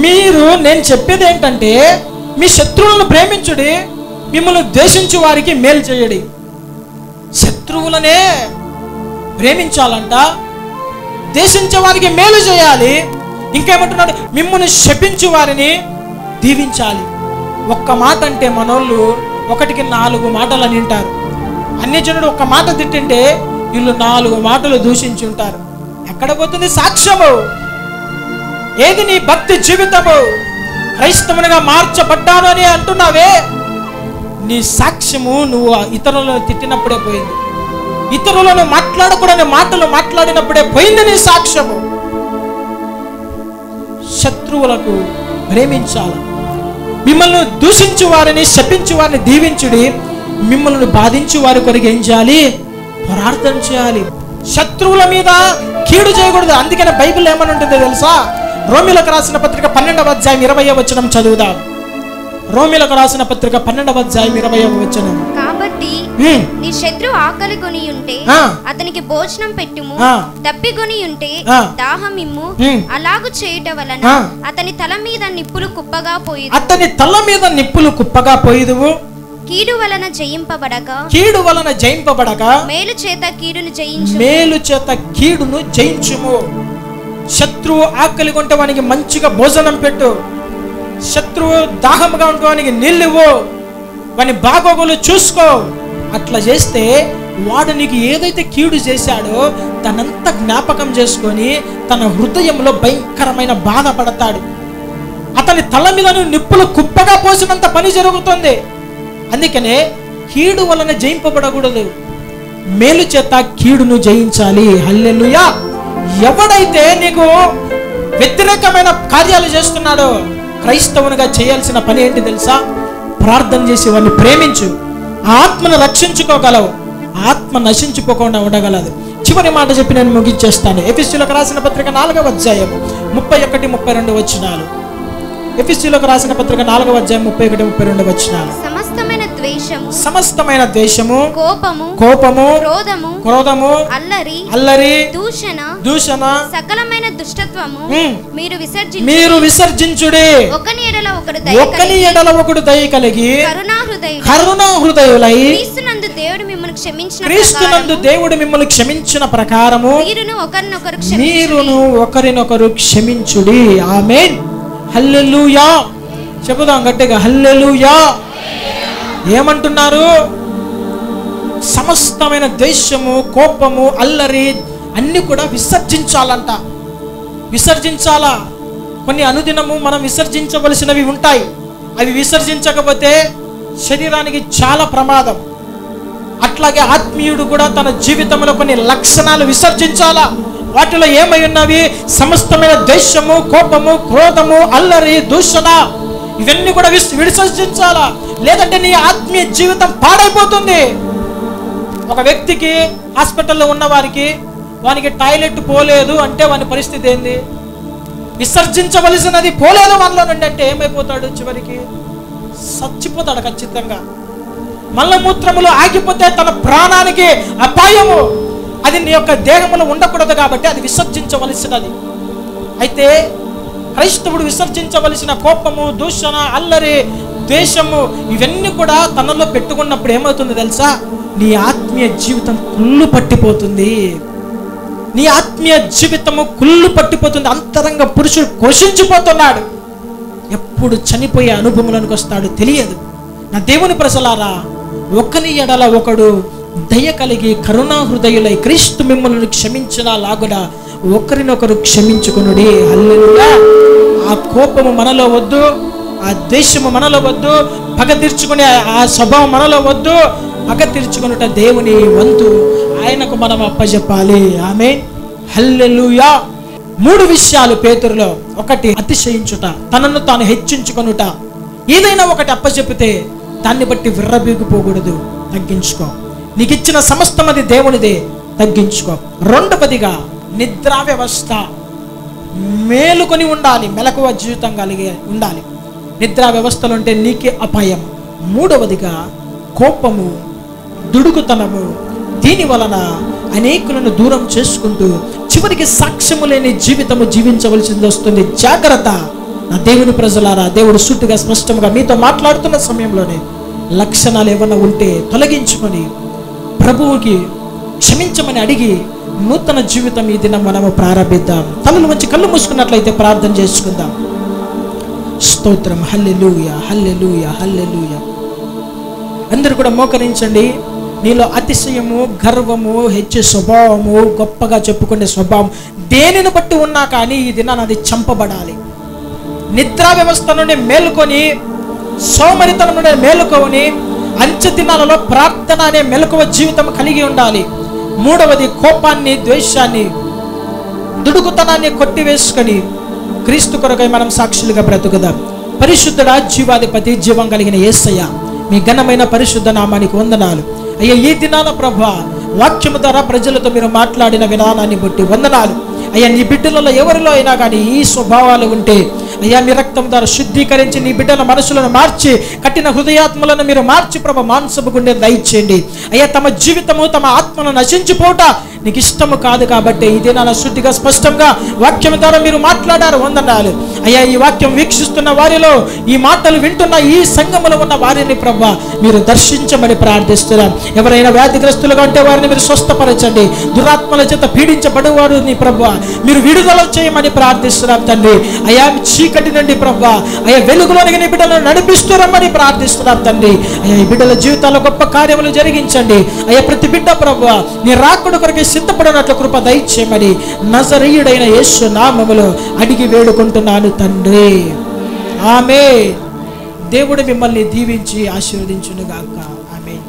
మీరు, నేను చెప్పేది ఏంటంటే మీ శత్రువులను ప్రేమించుడి, మిమ్మల్ని ద్వేషించు వారికి మేలు చేయడి. శత్రువులనే ప్రేమించాలంట, ద్వేషించే వారికి మేలు చేయాలి. ఇంకేమంటున్నాడు? మిమ్మల్ని శపించు వారిని దీవించాలి. ఒక్క మాట అంటే మనోళ్ళు 1కి 4 మాటలు అని వింటారు. అన్యజనుడు ఒక్క మాట తిట్టింటే వీళ్ళు 4 మాటలు దూషించి ఉంటారు. ఎక్కడ పోతుంది సాక్ష్యము? ఏది నీ భక్తి జీవితము? క్రైస్తవునిగా మార్చబడ్డాను అని అంటున్నావే, నీ సాక్ష్యము నువ్వు ఇతరులను తిట్టినప్పుడే పోయింది. ఇతరులను మాట్లాడకూడని మాటలు మాట్లాడినప్పుడే పోయింది నీ సాక్ష్యము. శత్రువులకు ప్రేమించాలి. మిమ్మల్ని దూషించు వారిని, శపించు వారిని దీవించుడి, మిమ్మల్ని బాధించు వారి కొరకు ఏం చేయాలి? ప్రార్థన చేయాలి. శత్రువుల మీద కీడు చేయకూడదు. అందుకనే బైబిల్ ఏమని ఉంటుందో తెలుసా? రోమిలకు రాసిన పత్రిక 12వ అధ్యాయం 20వ వచనం చదువుదాం. రోమిలకు రాసిన పత్రిక 12వ అధ్యాయం 20వ వచనం. కాబట్టి నీ శత్రువు ఆకలి కొని ఉంటే అతనికి భోజనం పెట్టుము, దప్పికొని ఉంటే దాహం ఇమ్ము. అలాగు చేయుట వలన అతని తల మీద నిప్పులు కుప్పగా పోయిదువు. కీడు వలన జయింపబడక మేలు చేత కీడును జయించుము. శత్రువు ఆకలి కొంటే వానికి మంచిగా భోజనం పెట్టు. శత్రువు దాహంగా ఉంటే వానికి నీళ్ళు ఇవ్వు. వాని బాగోగులు చూసుకో. అట్లా చేస్తే వాడు నీకు ఏదైతే కీడు చేశాడో తనంతా జ్ఞాపకం చేసుకొని తన హృదయంలో భయంకరమైన బాధపడతాడు. అతని తల మీద నిప్పులు కుప్పగా పోసినంత పని జరుగుతుంది. అందుకనే కీడు వలన జయింపబడకూడదు, మేలు చేత కీడును జయించాలి. హల్లెలూయా. ఎవడైతే నీకు వ్యతిరేకమైన కార్యాలు చేస్తున్నాడో క్రైస్తవునిగా చేయాల్సిన పని ఏంటి తెలుసా? ప్రార్థన చేసి వారిని ప్రేమించు. ఆత్మను రక్షించుకోగలవు, ఆత్మ నశించుకోకుండా ఉండగలదు. చివరి మాట చెప్పి నేను ముగించేస్తాను. ఎఫెసీయులకు రాసిన పత్రిక 4వ అధ్యాయం 31, 32 వచనాలు. ఎఫెసీయులకు రాసిన పత్రిక 4వ అధ్యాయం 31, 32 వచనాలు. సమస్తమైన ద్వేషము, కోపము, క్రోధము, అల్లరి, దూషణ, సకలమైన దుష్టత్వము మీరు విసర్జించుడి. ఒకని ఎడల ఒకడు దయ కలిగి కరుణా హృదయులై క్రీస్తునందు దేవుడు మిమ్మల్ని క్షమించిన ప్రకారము మీరును ఒకరినొకరు క్షమించుడి. ఆమేన్. హల్లెలూయా. చెబుదాం గట్టిగా, హల్లెలూయా. ఏమంటున్నారు? సమస్తమైన ద్వేషము, కోపము, అల్లరి అన్ని కూడా విసర్జించాలంట. విసర్జించాలా? కొన్ని అనుదినము మనం విసర్జించవలసినవి ఉంటాయి. అవి విసర్జించకపోతే శరీరానికి చాలా ప్రమాదం. అట్లాగే ఆత్మీయుడు కూడా తన జీవితంలో కొన్ని లక్షణాలు విసర్జించాలా. వాటిలో ఏమై ఉన్నవి? సమస్తమైన ద్వేషము, కోపము, క్రోధము, అల్లరి, దూషణ, ఇవన్నీ కూడా విసర్జించాలా. లేదంటే నీ ఆత్మీయ జీవితం పాడైపోతుంది. ఒక వ్యక్తికి హాస్పిటల్లో ఉన్న వానికి టాయిలెట్ పోలేదు అంటే వాని పరిస్థితి ఏంది? విసర్జించవలసినది పోలేదు మనలో నుండి అంటే ఏమైపోతాడు? చివరికి చచ్చిపోతాడు ఖచ్చితంగా. మలమూత్రములు ఆగిపోతే తన ప్రాణానికి అపాయము. అది నీ యొక్క దేహంలో ఉండకూడదు కాబట్టి అది విసర్జించవలసినది. అయితే క్రైస్తవుడు విసర్జించవలసిన కోపము, దూషణ, అల్లరి, ద్వేషము ఇవన్నీ కూడా తనలో పెట్టుకున్నప్పుడు ఏమవుతుంది తెలుసా? నీ ఆత్మీయ జీవితం కుళ్ళు పట్టిపోతుంది. నీ ఆత్మీయ జీవితము కుళ్ళు పట్టిపోతుంది. అంతరంగ పురుషుడు కోషించిపోతున్నాడు. ఎప్పుడు చనిపోయే అనుభవంలోనికి వస్తాడు తెలియదు. నా దేవుని ప్రజలారా, ఒకని ఎడల ఒకడు దయ కలిగి కరుణా హృదయులై క్రీస్తు మిమ్మల్ని క్షమించిన లాగున ఒకరినొకరు క్షమించుకునుడి. హల్లెలూయా. ఆ కోపము మనలో వద్దు, ఆ ద్వేషము మనలో వద్దు, పగ తీర్చుకునే ఆ స్వభావం మనలో వద్దు. పగ తీర్చుకునుట దేవుని వంతు, ఆయనకు మనం అప్పచెప్పాలి. ఆమేన్. హల్లెలూయా. 3 విషయాలు పేతురులో. ఒకటి అతిశయించుట, తనను తాను హెచ్చించుకొనుట. ఏదైనా ఒకటి అప్పచెప్పితే దాన్ని బట్టి విర్రబీగిపోకూడదు, తగ్గించుకో. నీకు ఇచ్చిన సమస్తం అది దేవునిదే, తగ్గించుకో. రెండవదిగా నిద్రా వ్యవస్థ, మేలుకొని ఉండాలి, మెలకువ జీవితం కలిగి ఉండాలి. నిద్రా వ్యవస్థలు ఉంటే నీకే అపాయం. మూడవదిగా కోపము, దుడుకుతనము, దీని వలన అనేకులను దూరం చేసుకుంటూ చివరికి సాక్ష్యము లేని జీవితము జీవించవలసింది వస్తుంది. జాగ్రత్త. నా దేవుని ప్రజలారా, దేవుడు సూటిగా స్పష్టంగా మీతో మాట్లాడుతున్న సమయంలోనే లక్షణాలు ఏమన్నా ఉంటే తొలగించుకొని ప్రభువుకి క్షమించమని అడిగి నూతన జీవితం ఈ దినం మనము ప్రారంభిద్దాం. తలలు మంచి కళ్ళు మూసుకున్నట్లయితే ప్రార్థన చేసుకుందాం. స్తోత్రం. హల్లెలూయా, హల్లెలూయా, హల్లెలూయా. అందరూ కూడా మోకరించండి. నీలో అతిశయము, గర్వము, హెచ్చు స్వభావము, గొప్పగా చెప్పుకునే స్వభావం దేనిని బట్టి ఉన్నా కానీ ఈ దినాన్ని అది చంపబడాలి. నిద్రా వ్యవస్థ నుండి మేలుకొని, సోమరితనం నుండి మేలుకొని, అంచె దినాలలో ప్రార్థన అనే మెలకువ జీవితం కలిగి ఉండాలి. మూడవది కోపాన్ని, ద్వేషాన్ని, దుడుకుతనాన్ని కొట్టివేసుకొని క్రీస్తు కొరకై మనం సాక్షులుగా బ్రతుకుదాం. పరిశుద్ధుడా, జీవాధిపతి, జీవం కలిగిన యేసయ్య, మీ ఘనమైన పరిశుద్ధ నామానికి వందనాలు అయ్యా. ఈ దినాన ప్రభువా, వాక్యము ద్వారా ప్రజలతో మీరు మాట్లాడిన విధానాన్ని బట్టి వందనాలు అయ్యా. నీ బిడ్డలలో ఎవరిలో అయినా కానీ ఈ స్వభావాలు ఉంటే అయ్యా, మీ రక్తం ద్వారా శుద్ధీకరించి నీ బిడ్డల మనసులను మార్చి, కఠిన హృదయాత్మలను మీరు మార్చి ప్రభు మాంసపు గుండె దయచేయండి అయ్యా. తమ జీవితము, తమ ఆత్మను నశించిపోట నీకు ఇష్టము కాదు కాబట్టి ఇదే నా శుద్ధిగా స్పష్టంగా వాక్యం ద్వారా మీరు మాట్లాడారు. వందనాలు అయ్యా. ఈ వాక్యం వీక్షిస్తున్న వారిలో, ఈ మాటలు వింటున్న ఈ సంఘములో ఉన్న వారిని ప్రభు మీరు దర్శించమని ప్రార్థిస్తున్నాం. ఎవరైనా వ్యాధిగ్రస్తులుగా ఉంటే వారిని మీరు స్వస్థపరచండి. దురాత్మల చేత పీడించబడేవారు నీ ప్రభు మీరు విడుదల చేయమని ప్రార్థిస్తున్నాం తండ్రి. అయ్యా, చీకటి నుండి ప్రభు అయ్యా వెలుగులోనికి నీ బిడ్డలను నడిపిస్తున్నామని ప్రార్థిస్తున్నాం తండ్రి. అయ్యా, ఈ బిడ్డల జీవితాల్లో గొప్ప కార్యములు జరిగించండి అయ్యా. ప్రతి బిడ్డ ప్రభు నీ రాకడ కొరకు సిద్ధపడినట్లు కృప దయచేయమని నజరీయుడైన యేసు నామములో అడిగి వేడుకుంటున్నాను తండ్రి. ఆమేన్. దేవుడు మిమ్మల్ని దీవించి ఆశీర్వదించును గాక. ఆమేన్.